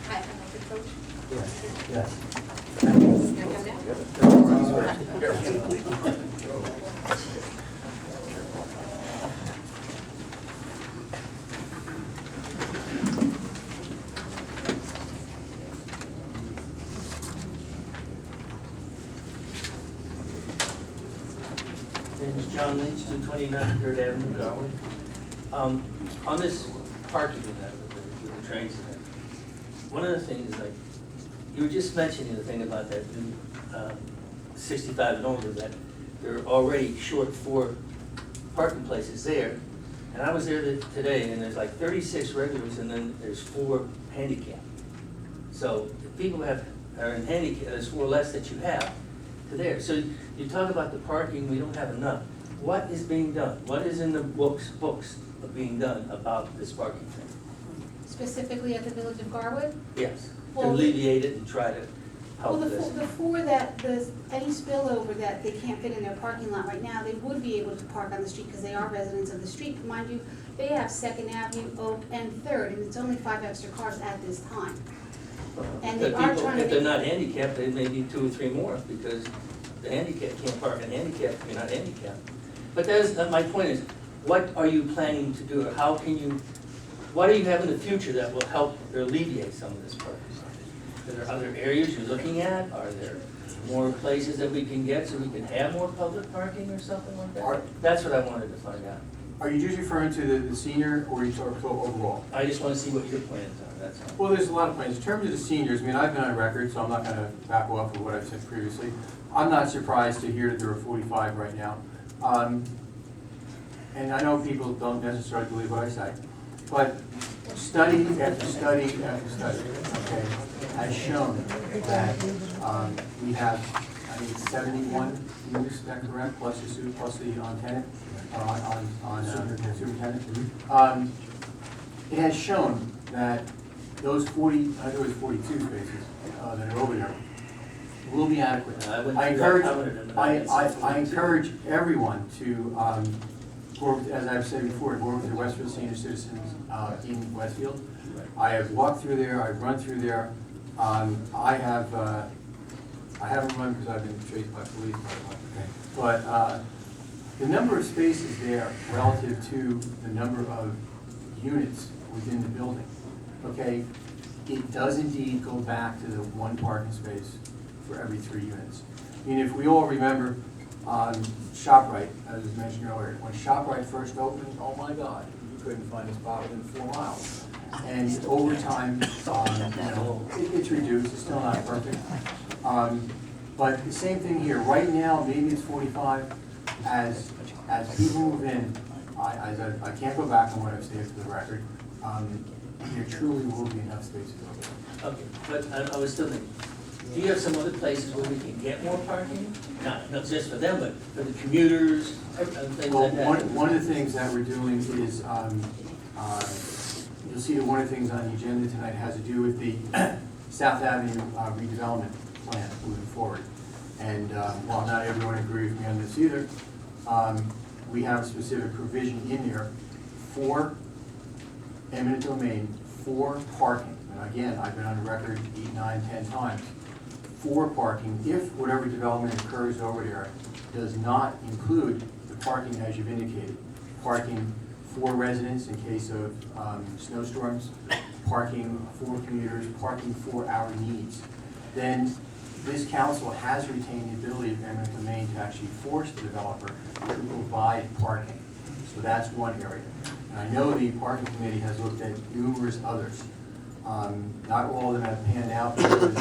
Yes. My name is John Lynch, 229 Third Avenue, Garwood. On this parking event with the trains event, one of the things, like, you were just mentioning the thing about that new 65 and older, that they're already short 4 parking places there. And I was there today, and there's like 36 regulars, and then there's 4 handicap. So if people are in handicap, there's 4 less that you have to there. So you talk about the parking, we don't have enough. What is being done? What is in the books of being done about this parking thing? Specifically at the Village of Garwood? Yes, to Well, alleviate it and try to help Well, this. before that, any spillover that they can't fit in their parking lot right now, they would be able to park on the street because they are residents of the street. Mind you, they have Second Avenue, Oak, and Third, and it's only 5 extra cars at this time. And they But are people, trying to if they're make, not handicapped, they may need 2 or 3 more, because the handicap can't park in handicap if you're not handicapped. But my point is, what are you planning to do, or how can you, what do you have in the future that will help or alleviate some of this parking? Are there other areas you're looking at? Are there more places that we can get so we can have more public parking or something like that? That's what I wanted to find out. Are you just referring to the senior, or are you talking overall? I just want to see what your plans are, that's all. Well, there's a lot of plans. In terms of the seniors, I mean, I've been on record, so I'm not gonna back off of what I've said previously. I'm not surprised to hear that there are 45 right now. And I know people don't necessarily believe what I say, but study after study after study, okay, has shown that we have, I think, 71 units, is that correct, plus the on-tenant, superintendent. It has shown that those 40, I think it was 42 spaces that are over there will be adequate. I encourage everyone to, as I've said before, go over to the Westfield Senior Citizens in Westfield. I have walked through there, I've run through there. I haven't run because I've been chased by police, but the number of spaces there relative to the number of units within the building, okay, it does indeed go back to the 1 parking space for every 3 units. I mean, if we all remember ShopRite, as was mentioned earlier, when ShopRite first opened, oh my God, you couldn't find a spot within 4 miles. And over time, it's reduced, it's still not perfect. But the same thing here, right now, maybe it's 45. As people move in, I can't go back on what I've stated for the record, there truly will be enough spaces over there. Okay, but I was still thinking, do you have some other places where we can get more parking? Not just for them, but for the commuters, things Well, like that? one of the things that we're doing is, you'll see that one of the things on the agenda tonight has to do with the South Avenue redevelopment plan moving forward. And while not everyone agrees with me on this either, we have a specific provision in there for eminent domain, for parking. And again, I've been on the record 8, 9, 10 times, for parking, if whatever development occurs over there does not include the parking as you've indicated. Parking for residents in case of snowstorms, parking for commuters, parking for our needs. Then this council has retained the ability of eminent domain to actually force the developer to provide parking. So that's one area. And I know the parking committee has looked at numerous others. Not all of them have panned out because,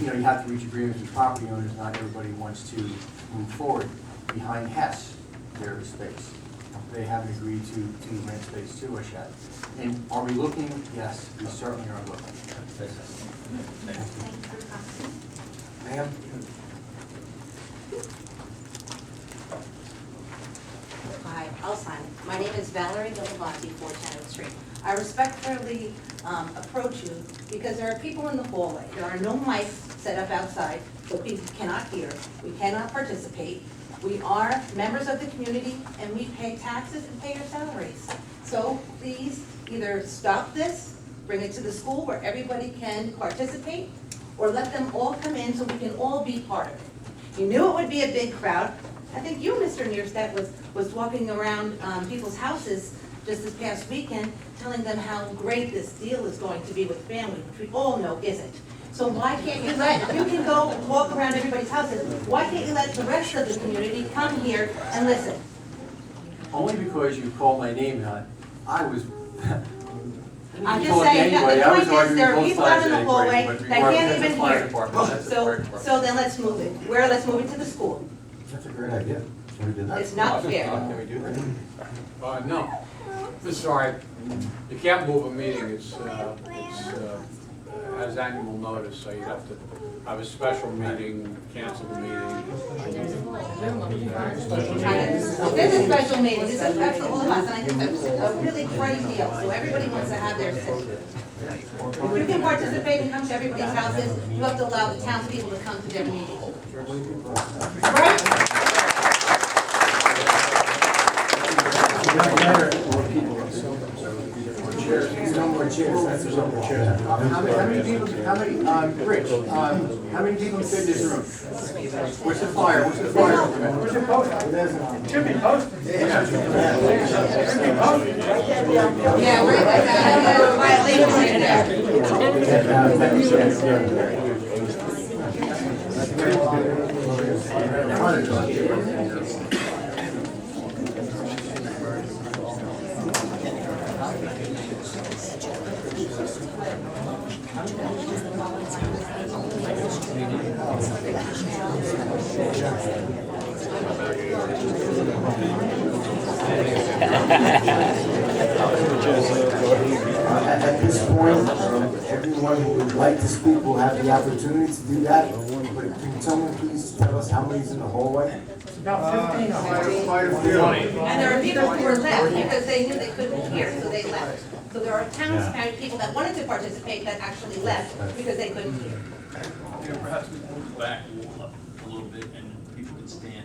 you know, you have to reach agreements with property owners. Not everybody wants to move forward. Behind Hess, there is space. They haven't agreed to rent space to us yet. And are we looking? Yes, we certainly are looking. Ma'am? Hi, I'll sign it. My name is Valerie Delavanti, 410 Oak Street. I respectfully approach you because there are people in the hallway. There are no mics set up outside, so people cannot hear. We cannot participate. We are members of the community, and we pay taxes and pay our salaries. So please, either stop this, bring it to the school where everybody can participate, or let them all come in so we can all be part of it. You knew it would be a big crowd. I think you, Mr. Neerstedt, was walking around people's houses just this past weekend, telling them how great this deal is going to be with family, which we all know isn't. So why can't you let, you can go walk around everybody's houses, why can't you let the rest of the community come here and listen? Only because you called my name out, I was. I'm You just told me saying, anyway, the I was point is, arguing there are both people sides out in of the that hallway equation, but that can't regardless, even that's the fire hear. department, that's the fire department. So then let's move it. Let's move it to the school. That's a great idea. So we did that. It's not fair. Can we do that? No. Sorry, you can't move a meeting, it's has annual notice, so you have to have a special meeting, cancel the meeting. This is a special meeting, this is special all of us, and I think that's a really great deal, so everybody wants to have their say. If you can participate and come to everybody's houses, you have to allow the townspeople to come to their meetings. Right? No more chairs, that's no more chairs. How many people, Rich, how many people fit in this room? Where's the flyer, where's the flyer? Where's your poster? Should be posted. Yeah. Should be posted. Yeah, right, that's a violation right there. At this point, everyone who would like to speak will have the opportunity to do that. But can someone please tell us how many's in the hallway? And there are people who are left because they knew they couldn't hear, so they left. So there are townspeople people that wanted to participate that actually left because they couldn't hear. Perhaps we move back a little bit and people can stand.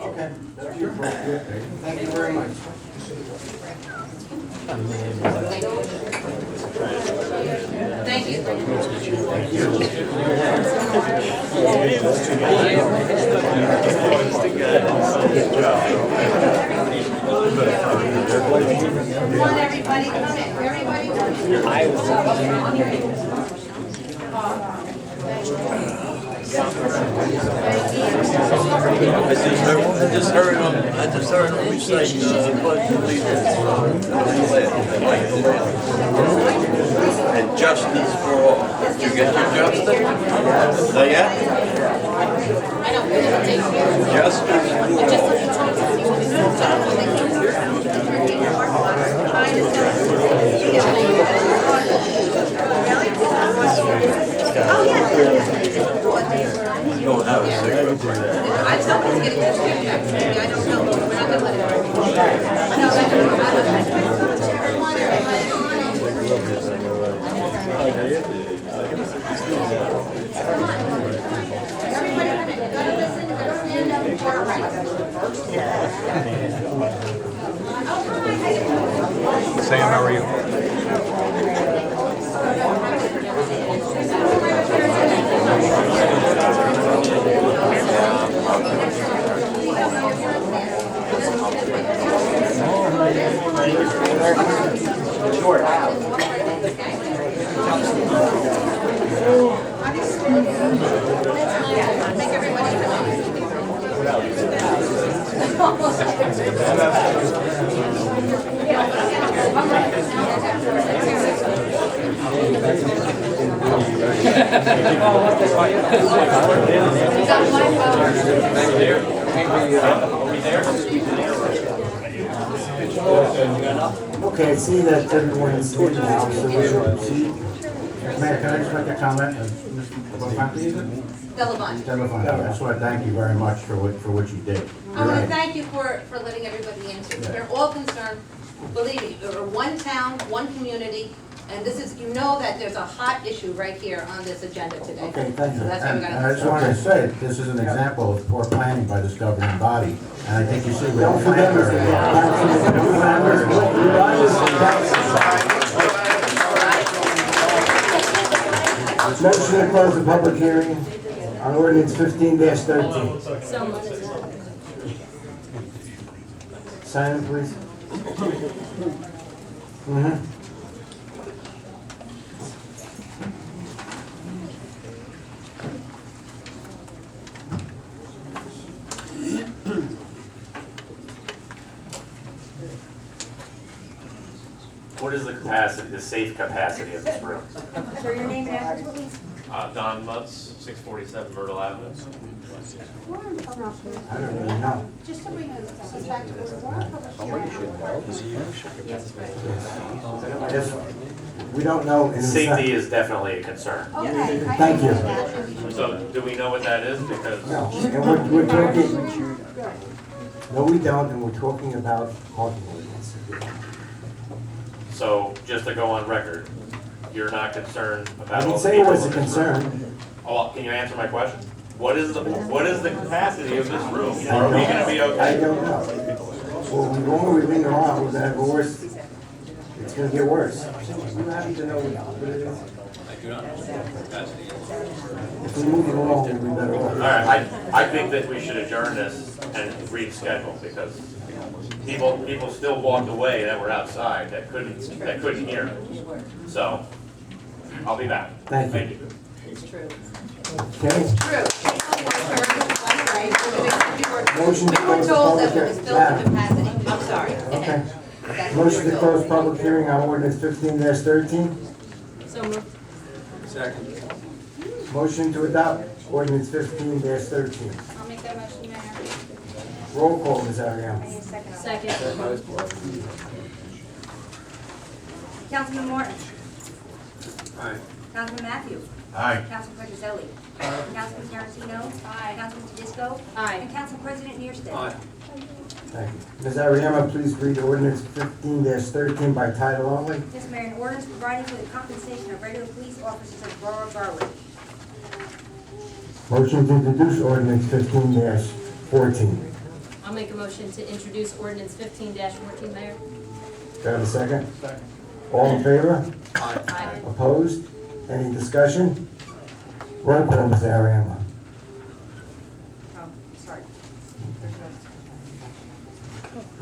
Okay, that's your appropriate. Thank you very much. Thank you. Come on, everybody, come in. Everybody come in. I just heard him recite pledge of allegiance. And justice for all. Did you get your justice? Say yeah? Justice for all. Oh, yeah. tell them to get this feedback, maybe I don't know, but we're not gonna let Sam, how are you? Okay, I see that everyone's in now, so we should proceed. Mayor, can I just make a comment? Mr. Bonfanti, is it? Delavanti. Telephone. I just want to thank you very much for what you did. I want to thank you for letting everybody in too. We're all concerned, believe me, we're one town, one community, and this is, you know that there's a hot issue right here on this agenda today. Okay, thank you. So that's what we're And gonna. I just wanted to say, this is an example of poor planning by this governing body, and I think you see we Don't don't forget, plan Mr. very well. Motion to close the public hearing on ordinance 15-13. So moved. Sign it, please. Mhm. What is the capacity, the safe capacity of this room? Sir, your name and address, please? Don Mutz, 647 Myrtle Avenue. I don't really know. Just to bring us back to order, we're on public hearing. Yes, we don't know. in Safety is definitely a concern. Okay. Thank you. So do we know what that is? Because No, and we're talking, no, we don't, and we're talking about parking ordinance. So just to go on record, you're not concerned I about all didn't the say it people was a in this room? concern. Oh, can you answer my question? What is the capacity of this room? Are we gonna be I okay? don't know. Well, the longer we linger on, we're gonna have a worse, it's gonna get worse. If we move it along, we'll be better All off. right, I think that we should adjourn this and reschedule because people still walked away that were outside that couldn't hear. So, I'll be back. Thank you. It's true. Okay? True. Motion to We were close the told that public it was hearing. built capacity. I'm sorry. Okay. That's what we Motion were to told. close public hearing on ordinance 15-13. So moved. Second. Motion to adopt ordinance 15-13. I'll make that motion, Mayor. Roll call, Ms. Ariano. I need a second on that. Second. Councilman Martin. Aye. Councilman Matthew. Aye. Councilman Petrozelli. Councilman Tarantino. Aye. Councilman Tedisco. Aye. And Council President Neerstead. Aye. Thank you. Ms. Ariano, please read ordinance 15-13 by title only. Yes, Mayor, an ordinance providing for the compensation of regular police officers of the Borough of Garwood. Motion to introduce ordinance 15-14. I'll make a motion to introduce ordinance 15-14, Mayor. Do I have a second? Second. All in favor? Aye. Opposed? Any discussion? Roll call, Ms. Ariano. Oh, sorry.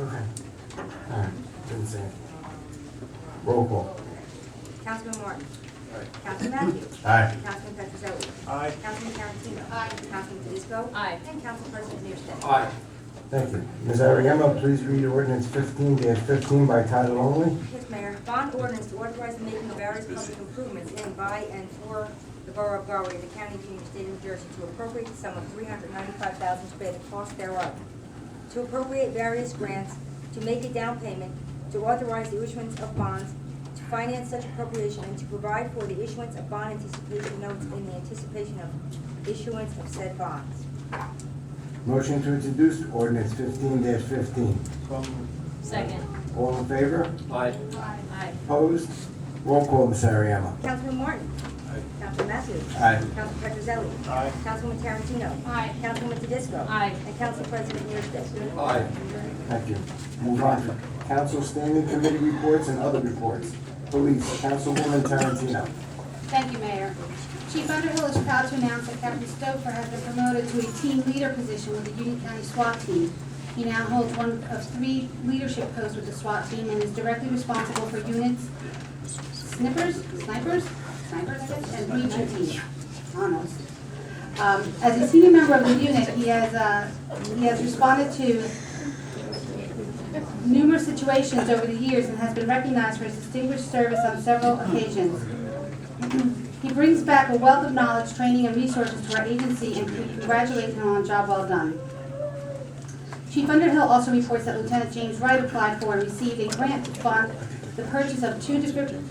Okay. All right, didn't say it. Roll call. Councilman Martin. Councilman Matthew. Aye. Councilman Petrozelli. Aye. Councilman Tarantino. Councilman Tedisco. Aye. And Council President Neerstead. Aye. Thank you. Ms. Ariano, please read ordinance 15-15 by title only. Yes, Mayor. Bond ordinance to authorize the making of various public improvements in, by, and for the Borough of Garwood, the County of Union, State of New Jersey, to appropriate the sum of $395,000 to pay the cost thereof, to appropriate various grants, to make a down payment, to authorize the issuance of bonds finance such appropriation and to provide for the issuance of bond anticipation notes in the anticipation of issuance of said bonds. Motion to introduce ordinance 15-15. Second. All in favor? Aye. Aye. Opposed? Roll call, Ms. Ariamo. Councilman Martin. Councilman Matthews. Aye. Councilman Petrozelli. Aye. Councilwoman Tarantino. Aye. Councilwoman Tedisco. Aye. And Council President Niersted. Aye. Thank you. Move on to council standing committee reports and other reports. Police, Councilwoman Tarantino. Thank you, Mayor. Chief Underhill is proud to announce that Captain Stouffer has been promoted to a team leader position with the Union County SWAT team. He now holds one of 3 leadership posts with the SWAT team and is directly responsible for units, snipers, I guess, and breaching team. Almost. As a senior member of the unit, he has responded to numerous situations over the years and has been recognized for his distinguished service on several occasions. He brings back a wealth of knowledge, training, and resources to our agency, and we congratulate him on a job well done. Chief Underhill also reports that Lieutenant James Wright applied for and received a grant to fund the purchase of 2 defibrillators.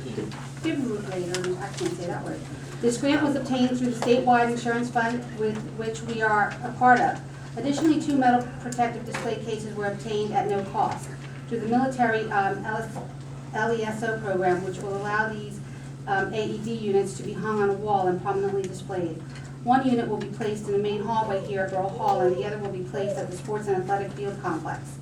I can't say that word. This grant was obtained through the statewide insurance fund with which we are a part of. Additionally, 2 metal protective display cases were obtained at no cost through the military LESO program, which will allow these AED units to be hung on a wall and prominently displayed. One unit will be placed in the main hallway here at Borough Hall, and the other will be placed at the Sports and Athletic Field Complex.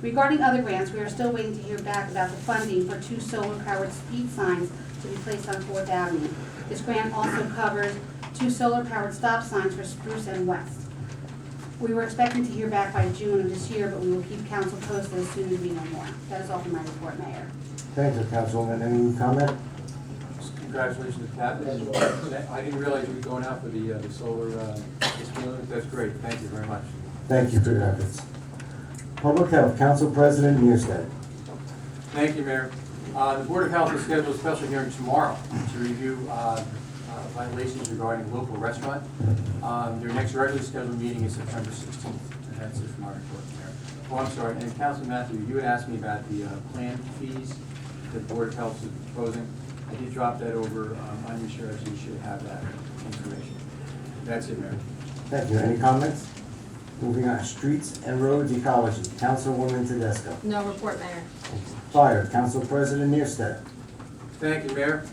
Regarding other grants, we are still waiting to hear back about the funding for 2 solar-powered speed signs to be placed on 4th Avenue. This grant also covers 2 solar-powered stop signs for Spruce and West. We were expecting to hear back by June of this year, but we will keep council posted as soon as we know more. That is all for my report, Mayor. Thank you, Councilwoman. Any comment? Congratulations to Captain. I didn't realize you were going out for the solar display. That's great. Thank you very much. Thank you for your efforts. Public Health, Council President Niersted. Thank you, Mayor. The Board of Health has scheduled a special hearing tomorrow to review violations regarding a local restaurant. Their next regularly scheduled meeting is September 16th. And that's it for my report, Mayor. Oh, I'm sorry. And Councilman Matthew, you had asked me about the plan fees that the Board of Health is proposing. I did drop that over on your share, so you should have that information. That's it, Mayor. Thank you. Any comments? Moving on, Streets and Roads Ecology, Councilwoman Tedesco. No report, Mayor. Fire, Council President Niersted. Thank you, Mayor.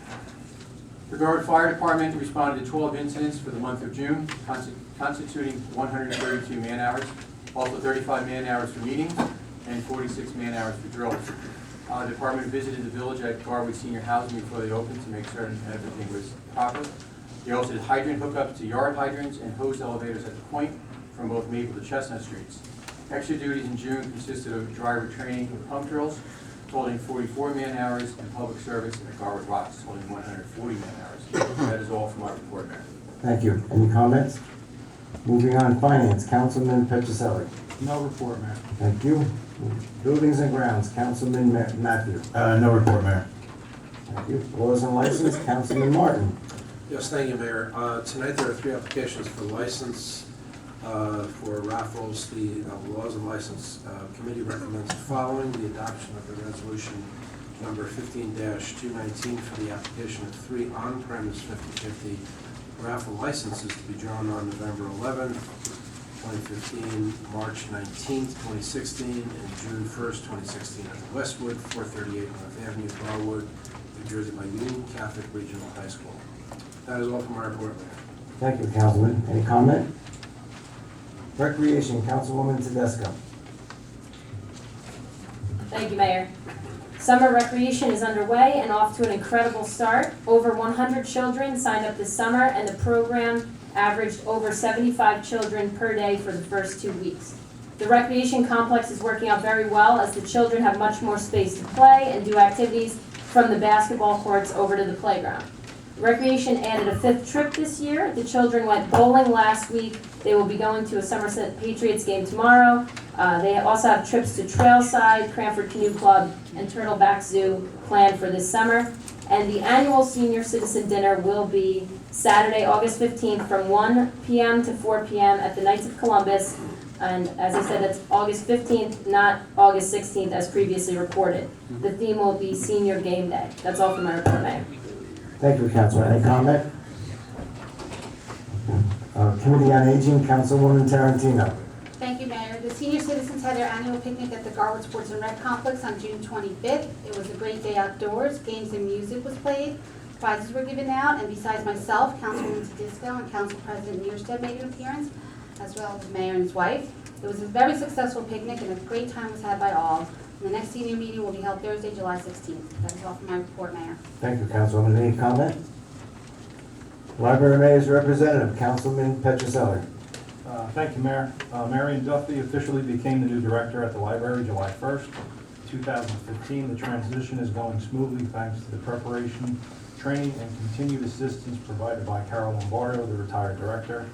The Garwood Fire Department responded to 12 incidents for the month of June, constituting 132 man-hours, also 35 man-hours for meetings, and 46 man-hours for drills. The department visited the village at Garwood Senior Housing before they opened to make certain everything was proper. They also did hydrant hookups to yard hydrants and hose elevators at the point from both Maple to Chestnut Streets. Extra duties in June consisted of driver training with pump drills, totaling 44 man-hours, and public service at Garwood Rocks, totaling 140 man-hours. That is all from my report, Mayor. Thank you. Any comments? Moving on, Finance, Councilman Petrozelli. No report, Mayor. Thank you. Buildings and Grounds, Councilman Matthew. No report, Mayor. Thank you. Laws and License, Councilman Martin. Yes, thank you, Mayor. Tonight there are 3 applications for license for raffles. The Laws and License Committee recommends the following: the adoption of the resolution number 15-219 for the application of 3 on-premise 50/50 raffle licenses to be drawn on November 11th, 2015, March 19th, 2016, and June 1st, 2016 at the Westwood, 438 North Avenue, Garwood, New Jersey by Union Catholic Regional High School. That is all from my report, Mayor. Thank you, Councilman. Any comment? Recreation, Councilwoman Tedesco. Thank you, Mayor. Summer recreation is underway and off to an incredible start. Over 100 children signed up this summer, and the program averaged over 75 children per day for the first 2 weeks. The recreation complex is working out very well as the children have much more space to play and do activities from the basketball courts over to the playground. Recreation added a 5th trip this year. The children went bowling last week. They will be going to a Somerset Patriots game tomorrow. They also have trips to Trailside, Cranford Canoe Club, and Turtleback Zoo planned for this summer. And the annual Senior Citizen Dinner will be Saturday, August 15th, from 1 p.m. to 4 p.m. at the Knights of Columbus. And as I said, that's August 15th, not August 16th as previously reported. The theme will be Senior Game Day. That's all for my report, Mayor. Thank you, Councilor. Any comment? Committee on Aging, Councilwoman Tarantino. Thank you, Mayor. The senior citizens had their annual picnic at the Garwood Sports and Rec Complex on June 25th. It was a great day outdoors. Games and music was played. Prizes were given out, and besides myself, Councilwoman Tedisco and Council President Mearstead made an appearance, as well as the mayor and his wife. It was a very successful picnic, and a great time was had by all. And the next senior meeting will be held Thursday, July 16th. That is all for my report, Mayor. Thank you, Councilwoman. Any comment? Library Mayor's Representative, Councilman Petroselli. Thank you, Mayor. Marion Duffy officially became the new director at the library July 1st, 2015. The transition is going smoothly thanks to the preparation, training, and continued assistance provided by Carol Lombardo, the retired director.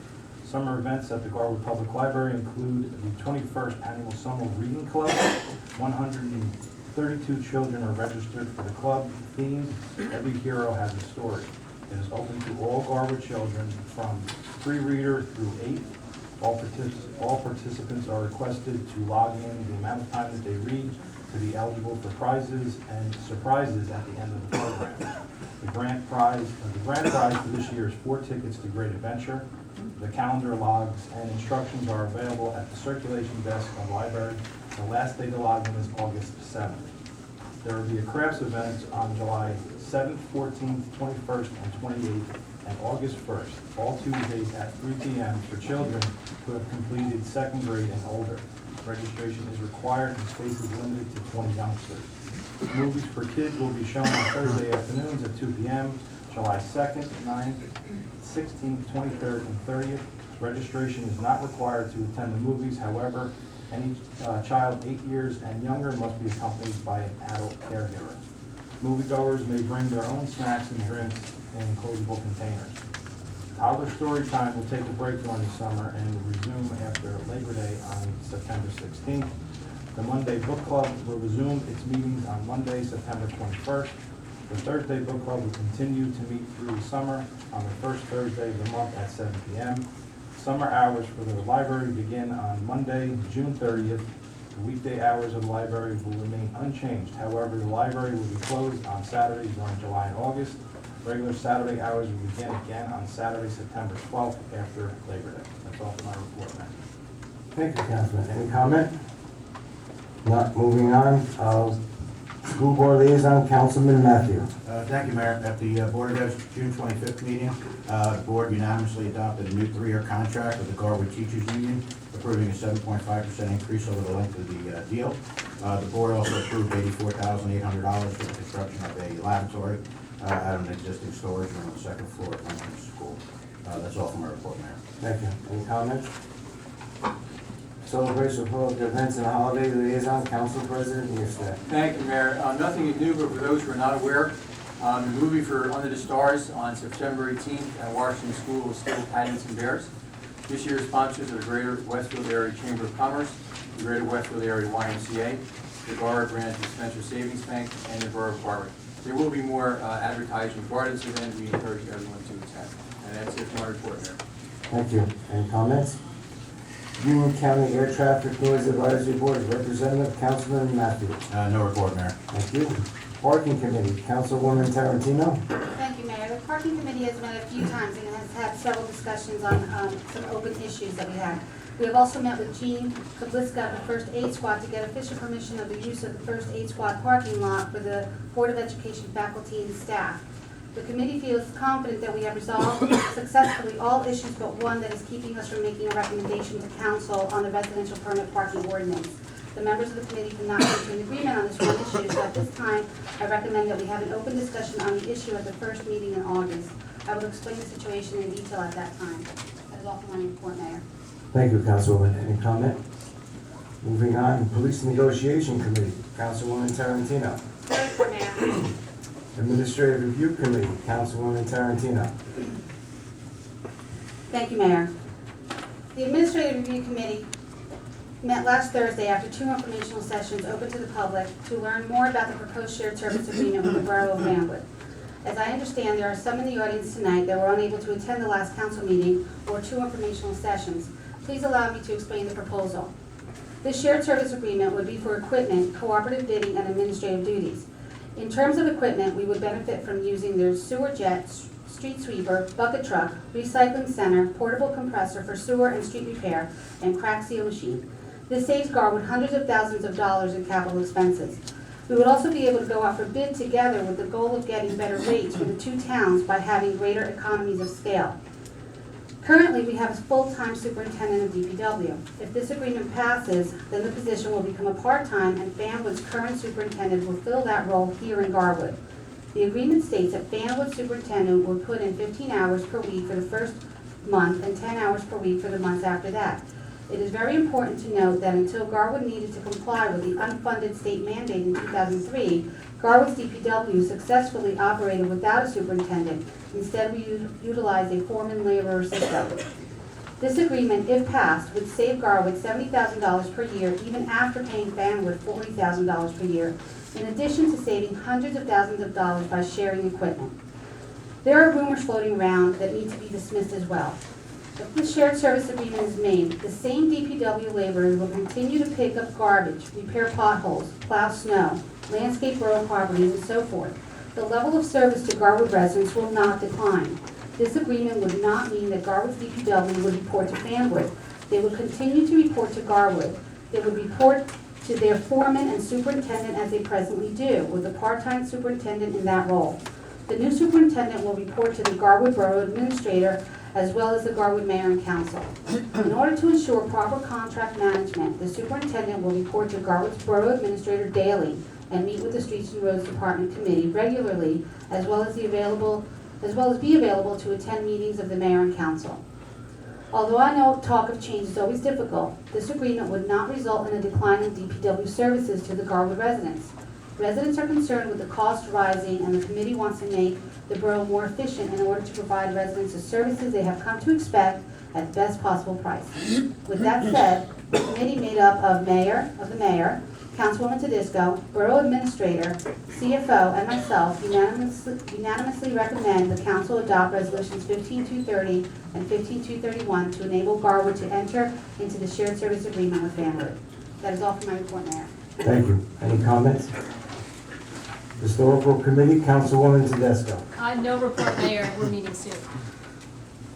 Summer events at the Garwood Public Library include the 21st Annual Summer Reading Club. 132 children are registered for the club. Themed, Every Hero Has a Story. It is open to all Garwood children from pre-reader through 8. All participants are requested to log in the amount of time that they read to be eligible for prizes and surprises at the end of the program. The grand prize for this year is 4 tickets to Great Adventure. The calendar logs and instructions are available at the circulation desk of the library. The last day to log in is August 7th. There will be a crafts event on July 7th, 14th, 21st, and 28th, and August 1st, all Tuesdays at 3 p.m. for children who have completed 2nd grade and older. Registration is required and space is limited to 20 youngsters. Movies for kids will be shown on Thursday afternoons at 2 p.m., July 2nd, 9th, 16th, 23rd, and 30th. Registration is not required to attend the movies. However, any child 8 years and younger must be accompanied by an adult caregiver. Moviegoers may bring their own snacks and drinks in closable containers. Toddler Story Time will take a break during the summer and will resume after Labor Day on September 16th. The Monday Book Club will resume its meetings on Monday, September 21st. The Thursday Book Club will continue to meet through the summer on the first Thursday of the month at 7 p.m. Summer hours for the library begin on Monday, June 30th. The weekday hours of the library will remain unchanged. However, the library will be closed on Saturdays during July and August. Regular Saturday hours will begin again on Saturday, September 12th after Labor Day. That's all for my report, Mayor. Thank you, Councilman. Any comment? Not moving on. School Board Liaison, Councilman Matthew. Thank you, Mayor. At the Board of Ed's June 25th meeting, the board unanimously adopted a new 3-year contract with the Garwood Teachers Union, approving a 7.5% increase over the length of the deal. The board also approved $84,800 for the construction of a laboratory at an existing storage room on the 2nd floor of Lincoln School. That's all from my report, Mayor. Thank you. Any comments? Celebration of public events and holiday liaison, Council President Mearstead. Thank you, Mayor. Nothing is new, but for those who are not aware, the movie for Under the Stars on September 18th at Washington School is still Paddington Bears. This year's sponsors are the Greater Westfield Area Chamber of Commerce, the Greater Westfield Area YMCA, the Borough Branch and Spencer Savings Bank, and the Borough of Garwood. There will be more advertising for this event. We encourage everyone to attend. And that's it for my report, Mayor. Thank you. Any comments? Union County Air Traffic Noise Advisory Board, Representative Councilman Matthews. No report, Mayor. Thank you. Parking Committee, Councilwoman Tarantino. Thank you, Mayor. The Parking Committee has met a few times and has had several discussions on some open issues that we have. We have also met with Jean Kabliska of the First Aid Squad to get official permission of the use of the First Aid Squad parking lot for the Board of Education faculty and staff. The committee feels confident that we have resolved successfully all issues but one that is keeping us from making a recommendation to council on the residential permit parking ordinance. The members of the committee cannot come to an agreement on this one issue, so at this time, I recommend that we have an open discussion on the issue at the first meeting in August. I will explain the situation in detail at that time. That is all for my report, Mayor. Thank you, Councilwoman. Any comment? Moving on, Police Negotiation Committee, Councilwoman Tarantino. Third, Mayor. Administrative Review Committee, Councilwoman Tarantino. Thank you, Mayor. The Administrative Review Committee met last Thursday after 2 informational sessions open to the public to learn more about the proposed shared service agreement with the Borough of Garwood. As I understand, there are some in the audience tonight that were unable to attend the last council meeting or 2 informational sessions. Please allow me to explain the proposal. This shared service agreement would be for equipment, cooperative bidding, and administrative duties. In terms of equipment, we would benefit from using their sewer jet, street sweeper, bucket truck, recycling center, portable compressor for sewer and street repair, and crack seal machine. This saves Garwood hundreds of thousands of dollars in capital expenses. We would also be able to go out for bid together with the goal of getting better rates for the 2 towns by having greater economies of scale. Currently, we have a full-time superintendent of DPW. If this agreement passes, then the position will become a part-time, and Fanwood's current superintendent will fill that role here in Garwood. The agreement states that Fanwood's superintendent will put in 15 hours per week for the first month and 10 hours per week for the months after that. It is very important to note that until Garwood needed to comply with the unfunded state mandate in 2003, Garwood's DPW successfully operated without a superintendent. Instead, we utilized a foreman laborer system. This agreement, if passed, would save Garwood $70,000 per year, even after paying Fanwood $40,000 per year, in addition to saving hundreds of thousands of dollars by sharing equipment. There are rumors floating around that need to be dismissed as well. If the shared service agreement is made, the same DPW laborers will continue to pick up garbage, repair potholes, plow snow, landscape borough properties, and so forth. The level of service to Garwood residents will not decline. This agreement would not mean that Garwood's DPW would report to Fanwood. They would continue to report to Garwood. They would report to their foreman and superintendent as they presently do, with a part-time superintendent in that role. The new superintendent will report to the Garwood Borough Administrator as well as the Garwood Mayor and Council. In order to ensure proper contract management, the superintendent will report to Garwood's Borough Administrator daily and meet with the Streets and Roads Department Committee regularly, as well as be available to attend meetings of the Mayor and Council. Although I know talk of change is always difficult, this agreement would not result in a decline in DPW services to the Garwood residents. Residents are concerned with the cost rising, and the committee wants to make the borough more efficient in order to provide residents the services they have come to expect at the best possible price. With that said, the committee made up of the mayor, Councilwoman Tedisco, Borough Administrator, CFO, and myself unanimously recommend the council adopt resolutions 15230 and 15231 to enable Garwood to enter into the shared service agreement with Fanwood. That is all for my report, Mayor. Thank you. Any comments? Historical Committee, Councilwoman Tedesco. No report, Mayor, we're meeting soon.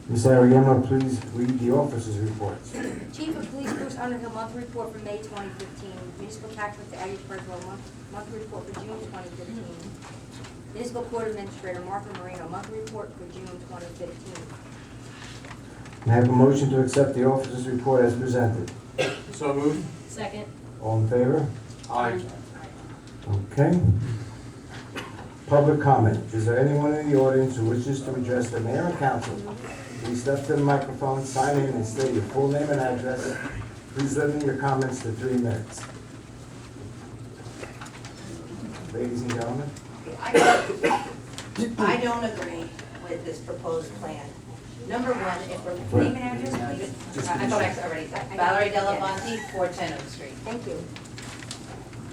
Ms. Ariema, please read the officers' reports. Chief of Police Bruce Underhill, monthly report for May 2015. Municipal tax for Average Personnel, monthly report for June 2015. Municipal Court Administrator Martha Marino, monthly report for June 2015. May I have a motion to accept the officers' report as presented? So moved. Second. All in favor? Aye. Okay. Public comment. Is there anyone in the audience who wishes to address the mayor and council? Please step to the microphone, sign in, and state your full name and address. Please limit your comments to 3 minutes. Ladies and gentlemen. I don't agree with this proposed plan. Number one, if we're, name and address, please. I thought I already said. Valerie Delafonte, 410 Oak Street. Thank you.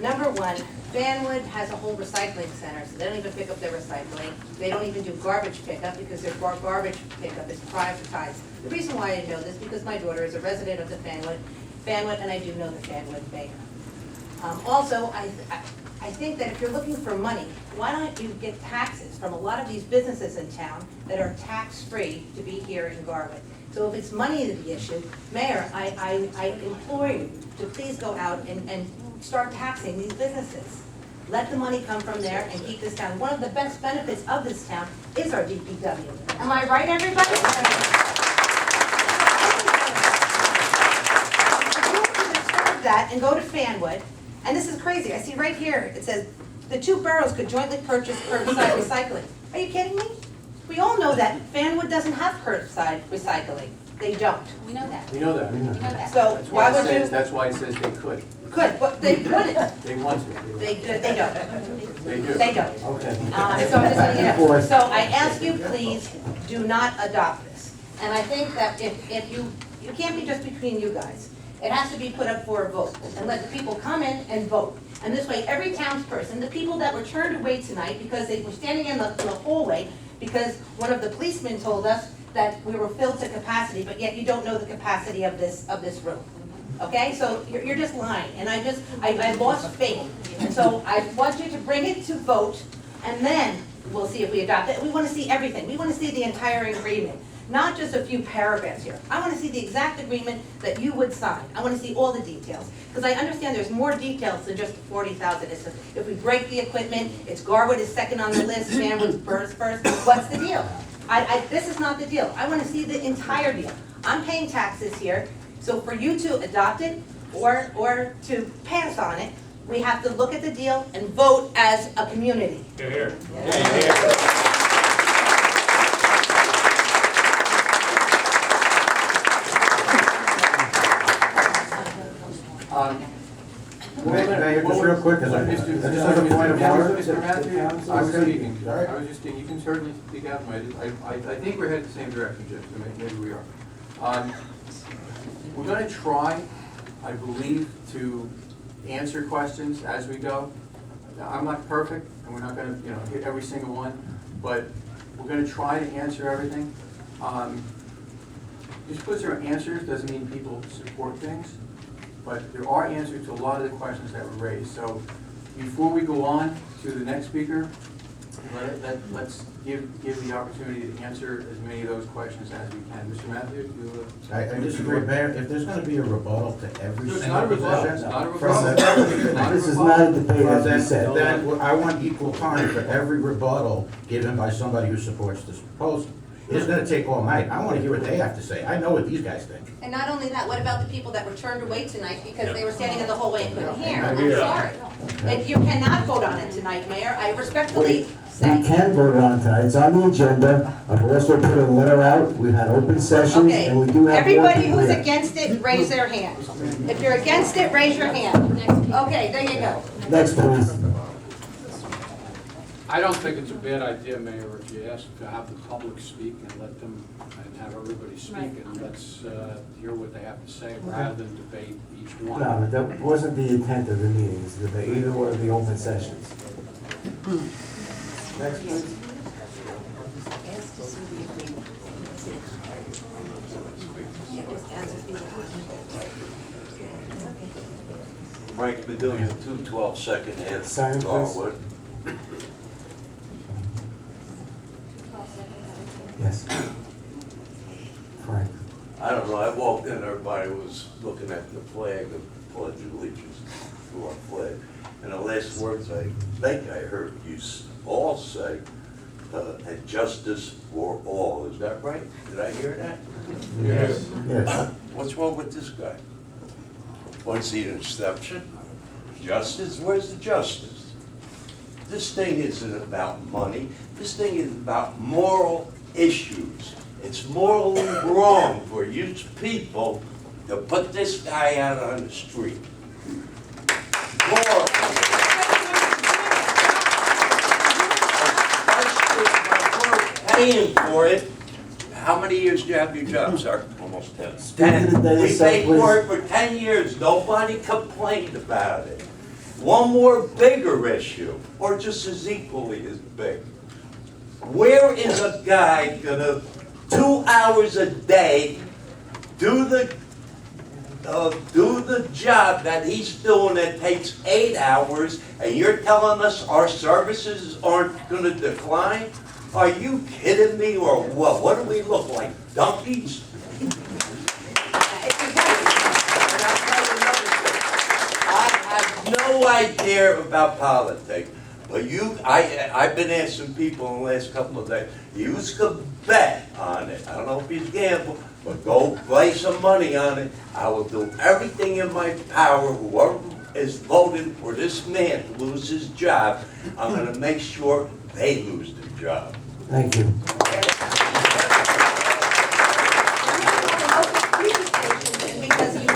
Number one, Vanwood has a whole recycling center, so they don't even pick up their recycling. They don't even do garbage pickup because their garbage pickup is privatized. The reason why I know this is because my daughter is a resident of the Vanwood, and I do know the Vanwood mayor. Also, I think that if you're looking for money, why don't you get taxes from a lot of these businesses in town that are tax-free to be here in Garwood? So if it's money to the issue, Mayor, I implore you to please go out and start taxing these businesses. Let the money come from there and keep this town. One of the best benefits of this town is our DPW. Am I right, everybody? That and go to Fanwood, and this is crazy. I see right here, it says, the 2 boroughs could jointly purchase curbside recycling. Are you kidding me? We all know that Fanwood doesn't have curbside recycling. They don't. We know that. We know that. We know that. So That's why why it would says, you? that's why it says they could. Could, but they couldn't. They want to. They don't. They do. They don't. Okay. So I'm just letting you know. So I ask you, please, do not adopt this. And I think that if you can't be just between you guys. It has to be put up for a vote, and let the people come in and vote. And this way, every townsperson, the people that were turned away tonight because they were standing in the hallway, because one of the policemen told us that we were filled to capacity, but yet you don't know the capacity of this room. Okay, so you're just lying, and I lost faith. And so I want you to bring it to vote, and then we'll see if we adopt it. We want to see everything. We want to see the entire agreement, not just a few paragraphs here. I want to see the exact agreement that you would sign. I want to see all the details, because I understand there's more details than just the 40,000. It's if we break the equipment, it's Garwood is second on the list, Fanwood first. What's the deal? This is not the deal. I want to see the entire deal. I'm paying taxes here, so for you to adopt it or to pass on it, we have to look at the deal and vote as a community. Here, here. Mayor, just real quick, because I just have a point of order. Mr. Matthews, I was speaking. All right. I was just thinking, you can certainly speak out. I think we're headed the same direction, Jim, so maybe we are. We're gonna try, I believe, to answer questions as we go. Now, I'm not perfect, and we're not gonna, hit every single one, but we're gonna try to answer everything. Just because there are answers doesn't mean people support things, but there are answers to a lot of the questions that were raised. So before we go on to the next speaker, let's give the opportunity to answer as many of those questions as we can. Mr. Matthews, you... I disagree, Mayor. If there's gonna be a rebuttal to every No, it's single not a rebuttal. position. It's not a from rebuttal. the- This is not a debate, Well, as you said. then I want equal time for every rebuttal given by somebody who supports this proposal. It's gonna take all night. I wanna hear what they have to say. I know what these guys think. And not only that, what about the people that were turned away tonight because they were standing in the hallway and couldn't hear? I'm sorry. And you cannot vote on it tonight, Mayor. I respectfully say. We can vote on tonight, it's on the agenda. I've also put a letter out, we've had open sessions, Okay, and we do have more everybody people who's here. against it, raise their hand. If you're against it, raise your hand. Okay, there you go. Next, please. I don't think it's a bad idea, Mayor, if you ask to have the public speak and let them, and have everybody speak, and let's hear what they have to say, rather than debate each one. No, but that wasn't the intent of the meetings, either one of the open sessions. Next, please. Frank Bedelia, 212 Second Ave, Sign, please. Garwood. Yes. Frank. I don't know, I walked in, everybody was looking at the flag, the pledge of allegiance to our flag. And the last words I think I heard you all say, and justice for all, is that right? Did I hear that? Yes. Yes. What's wrong with this guy? What's the exception? Justice? Where's the justice? This thing isn't about money. This thing is about moral issues. It's morally wrong for you people to put this guy out on the street. Morally. Paying for it. How many years do you have your job, sir? Almost 10. Speak to the day, We sir, paid for please. it for 10 years. Nobody complained about it. One more bigger issue, or just as equally as big. Where is a guy gonna 2 hours a day do the job that he's doing that takes 8 hours, and you're telling us our services aren't gonna decline? Are you kidding me, or what? What do we look like, donkeys? I have no idea about politics, but I've been asking people in the last couple of days, you could bet on it. I don't know if you gamble, but go play some money on it. I will do everything in my power, whoever is voting for this man to lose his job, I'm gonna make sure they lose their job. Thank you. Because you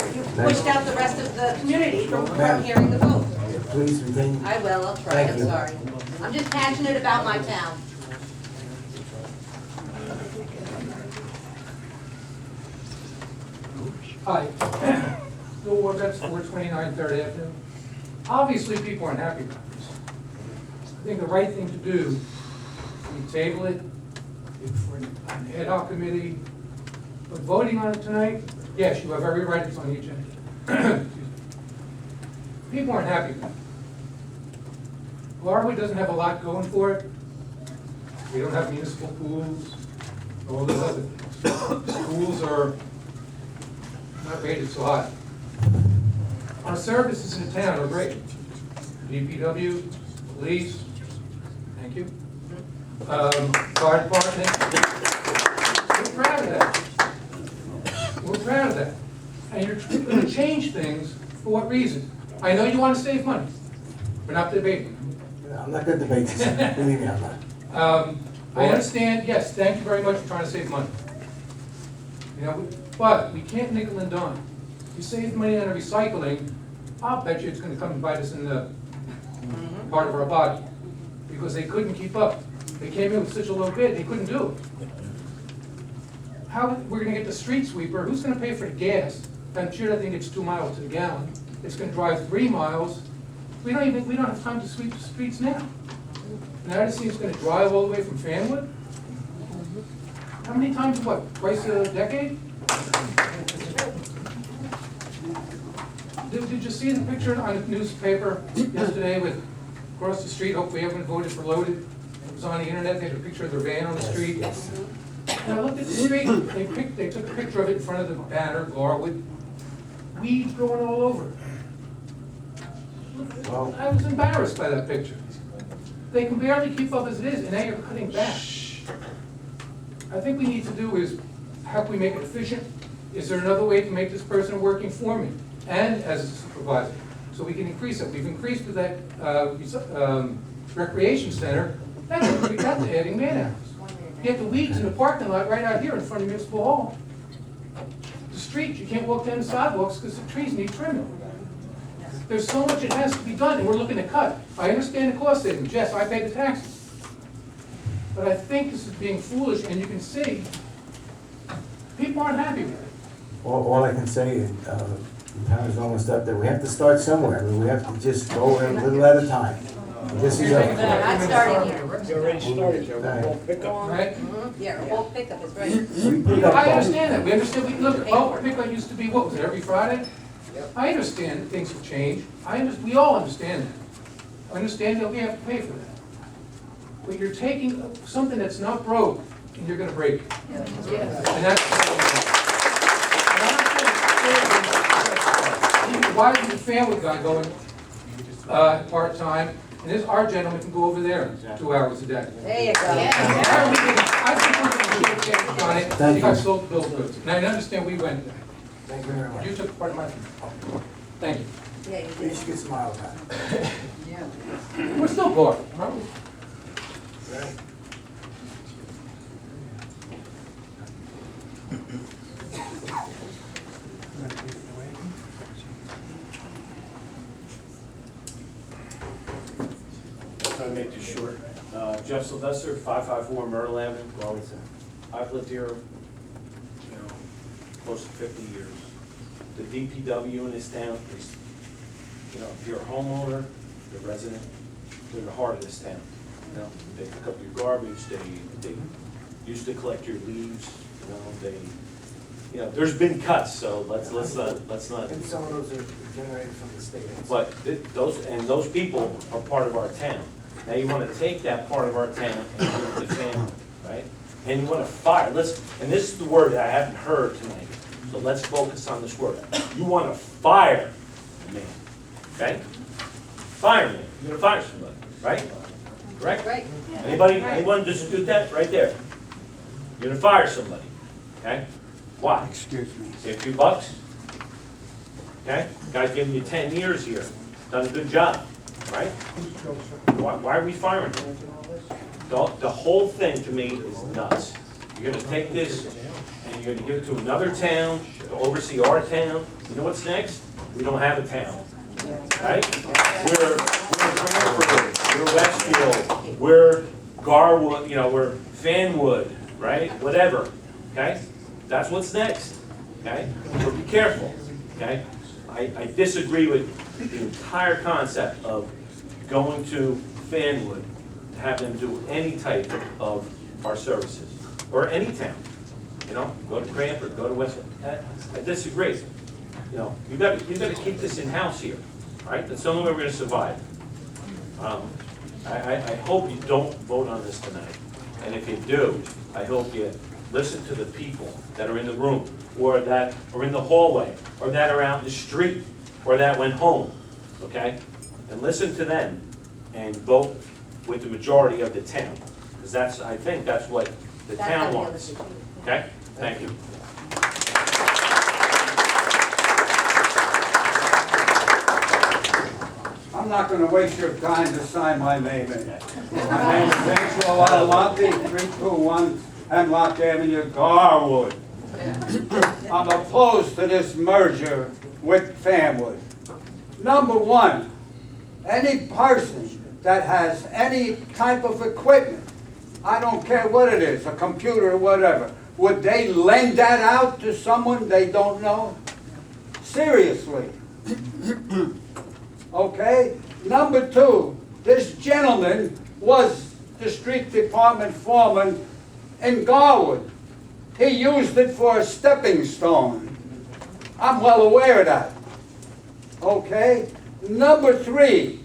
pushed out the rest of the community from hearing the vote. Please retain. I will, I'll try, Thank I'm you. sorry. I'm just passionate about my town. Hi. store that's 429 Third Avenue. Obviously, people aren't happy about this. I think the right thing to do, we table it for an ad hoc committee, but voting on it tonight, yes, you have every right, it's on the agenda. Excuse me. People aren't happy about it. Garwood doesn't have a lot going for it. We don't have municipal pools, all those other things. Schools are not rated so high. Our services in the town are great. DPW, police, thank you. Fire department. We're proud of that. We're proud of that. And you're going to change things for what reason? I know you want to save money. We're not debating. I'm not going to debate this, believe me, I'm not. I understand, yes, thank you very much for trying to save money. You know, but we can't nickel and dime. You save money on recycling, I'll bet you it's going to come and bite us in the part of our body, because they couldn't keep up. They came in with such a low bid, they couldn't do it. How we're going to get the street sweeper? Who's going to pay for the gas? I'm sure that thing gets 2 miles to the gallon. It's going to drive 3 miles. We don't have time to sweep the streets now. Now this thing's going to drive all the way from Fanwood. How many times? What? Twice a decade? Did you see the picture on the newspaper yesterday with across the street? Hopefully everyone voted for loaded. It was on the internet. They had a picture of their van on the street. And I looked at the street. They took a picture of it in front of the banner, Garwood. Weeds growing all over. Well, I was embarrassed by that picture. They can barely keep up as it is, and now you're cutting back. I think we need to do is, how can we make it efficient? Is there another way to make this person working for me and as a supervisor? So we can increase it. We've increased with that recreation center. That's what we got to adding man hours. You have the weeds in the parking lot right out here in front of Municipal Hall. The streets, you can't walk down the sidewalks because the trees need trimming. There's so much that has to be done, and we're looking to cut. I understand the cost savings. Yes, I pay the taxes. But I think this is being foolish, and you can see people aren't happy with it. All I can say is, the time is almost up there. We have to start somewhere. I mean, we have to just go a little at a time. This is We're not starting here. You already started, Joe. We'll pick up. Right? Yeah, a bulk pickup is right. I understand that. We understand. Look, bulk pickup used to be, what was it, every Friday? I understand that things have changed. We all understand that. I understand that we have to pay for that. But you're taking something that's not broke and you're going to break it. And that's why is the family guy going part-time? And this, our gentleman can go over there 2 hours a day. There you go. I think we're going to change on it. Thank You got you. sold bills goods. And I understand we went there. Thank you very much. You took part of my, thank you. Yeah, you You did. should smile about it. We're still poor, aren't we? Try to make this short. Jeff Sylvester, 554 Myrtle Avenue, Garwood. I've lived here, close to 50 years. The DPW in this town is, if you're a homeowner, you're a resident, they're the heart of this town. They pick up your garbage, they used to collect your leaves, there's been cuts, so let's not. And some of those are generated from the state. But those people are part of our town. Now you want to take that part of our town and give it to family, right? And you want to fire, and this is the word that I haven't heard tonight, so let's focus on this word. You want to fire a man, okay? Fire me, you're gonna fire somebody, right? Correct? Right. Anyone dispute that? Right there. You're gonna fire somebody, okay? Why? Excuse me. Save a few bucks? Okay? Guy's giving you 10 years here, done a good job, right? Why are we firing him? The whole thing to me is nuts. You're gonna take this and you're gonna give it to another town to oversee our town. You know what's next? We don't have a town, right? We're Cranford, we're Westfield, we're Garwood, we're Fanwood, right? Whatever, okay? That's what's next, okay? So be careful, okay? I disagree with the entire concept of going to Fanwood to have them do any type of our services, or any town. You know, go to Cranford, go to West, I disagree. You know, you gotta keep this in-house here, all right? That's the only way we're gonna survive. I hope you don't vote on this tonight, and if you do, I hope you listen to the people that are in the room, or that are in the hallway, or that are out in the street, or that went home, okay? And listen to them, and vote with the majority of the town, because that's, I think that's what the town wants, okay? Thank you. I'm not gonna waste your time to sign my name in it. My name is Angelo Adelanti, 321 Hemlock Avenue, Garwood. I'm opposed to this merger with Fanwood. Number one, any person that has any type of equipment, I don't care what it is, a computer or whatever, would they lend that out to someone they don't know? Seriously. Okay? Number two, this gentleman was the street department foreman in Garwood. He used it for a stepping stone. I'm well aware of that. Okay? Number three,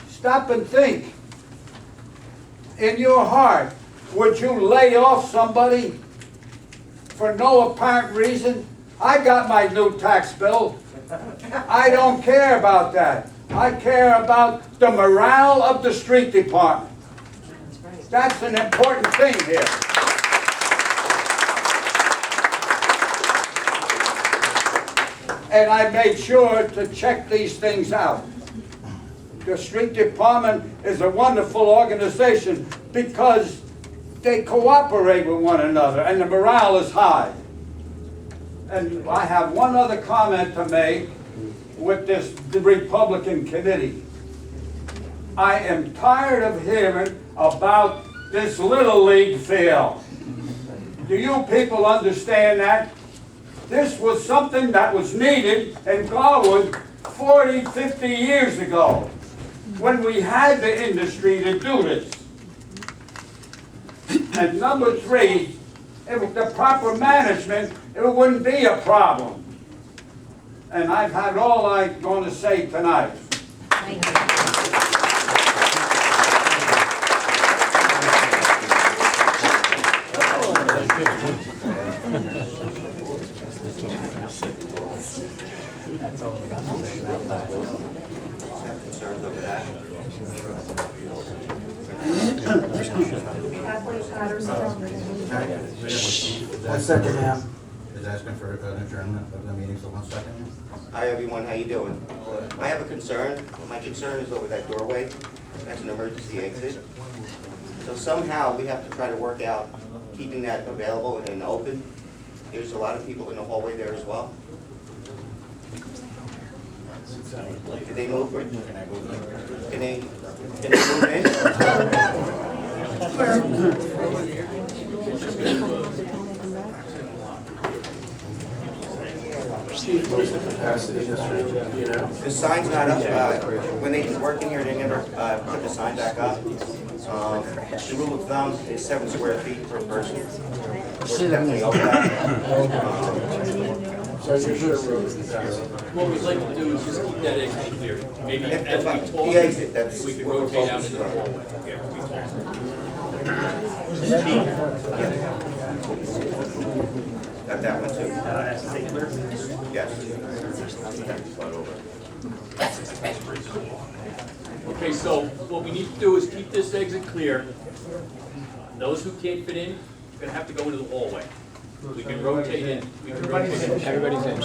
stop and think. In your heart, would you lay off somebody for no apparent reason? I got my new tax bill. I don't care about that. I care about the morale of the street department. That's an important thing here. And I made sure to check these things out. The street department is a wonderful organization because they cooperate with one another and the morale is high. And I have one other comment to make with the Republican committee. I am tired of hearing about this Little League field. Do you people understand that? This was something that was needed in Garwood 40, 50 years ago, when we had the industry to do this. And number three, with the proper management, it wouldn't be a problem. And I've had all I'm going to say tonight. Thank you. That's all we got to say about that. Have concerns over that? One second, ma'am. Is asking for an adjournment of the meeting for 1 second? Hi everyone, how you doing? I have a concern. My concern is over that doorway. That's an emergency exit. So somehow we have to try to work out keeping that available and open. There's a lot of people in the hallway there as well. Can they move? Can they move in? What's the capacity, you know? The sign's not up. When they work in here, they never put the sign back up. The rule of thumb is 7 square feet per person. We're definitely over that. So you're sure room capacity? What we'd like to do is just keep that exit clear. Maybe If- as if we talk, the exit, that's we could what we're rotate out focused into the on. hallway. Yeah, we talk. Got that one too. Yes. Okay, so what we need to do is keep this exit clear. Those who can't fit in, are gonna have to go into the hallway. We can rotate in. We can rotate in. Everybody's in.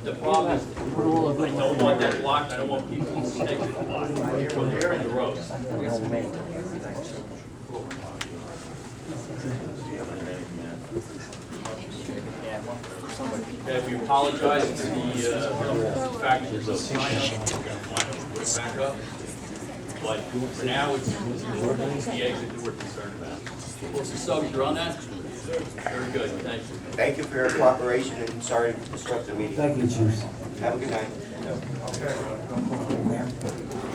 The problem is, I don't want that blocked, I don't want people's exit blocked. So they're in the road. Okay, we apologize for the fact that there's a sign up. Put it back up. but for now, it's the exit that we're concerned about. Mr. Suggs, you're on that? Very good, thank you. Thank you for your cooperation and sorry to disrupt the meeting. Thank you, Chiefs. Have a good night.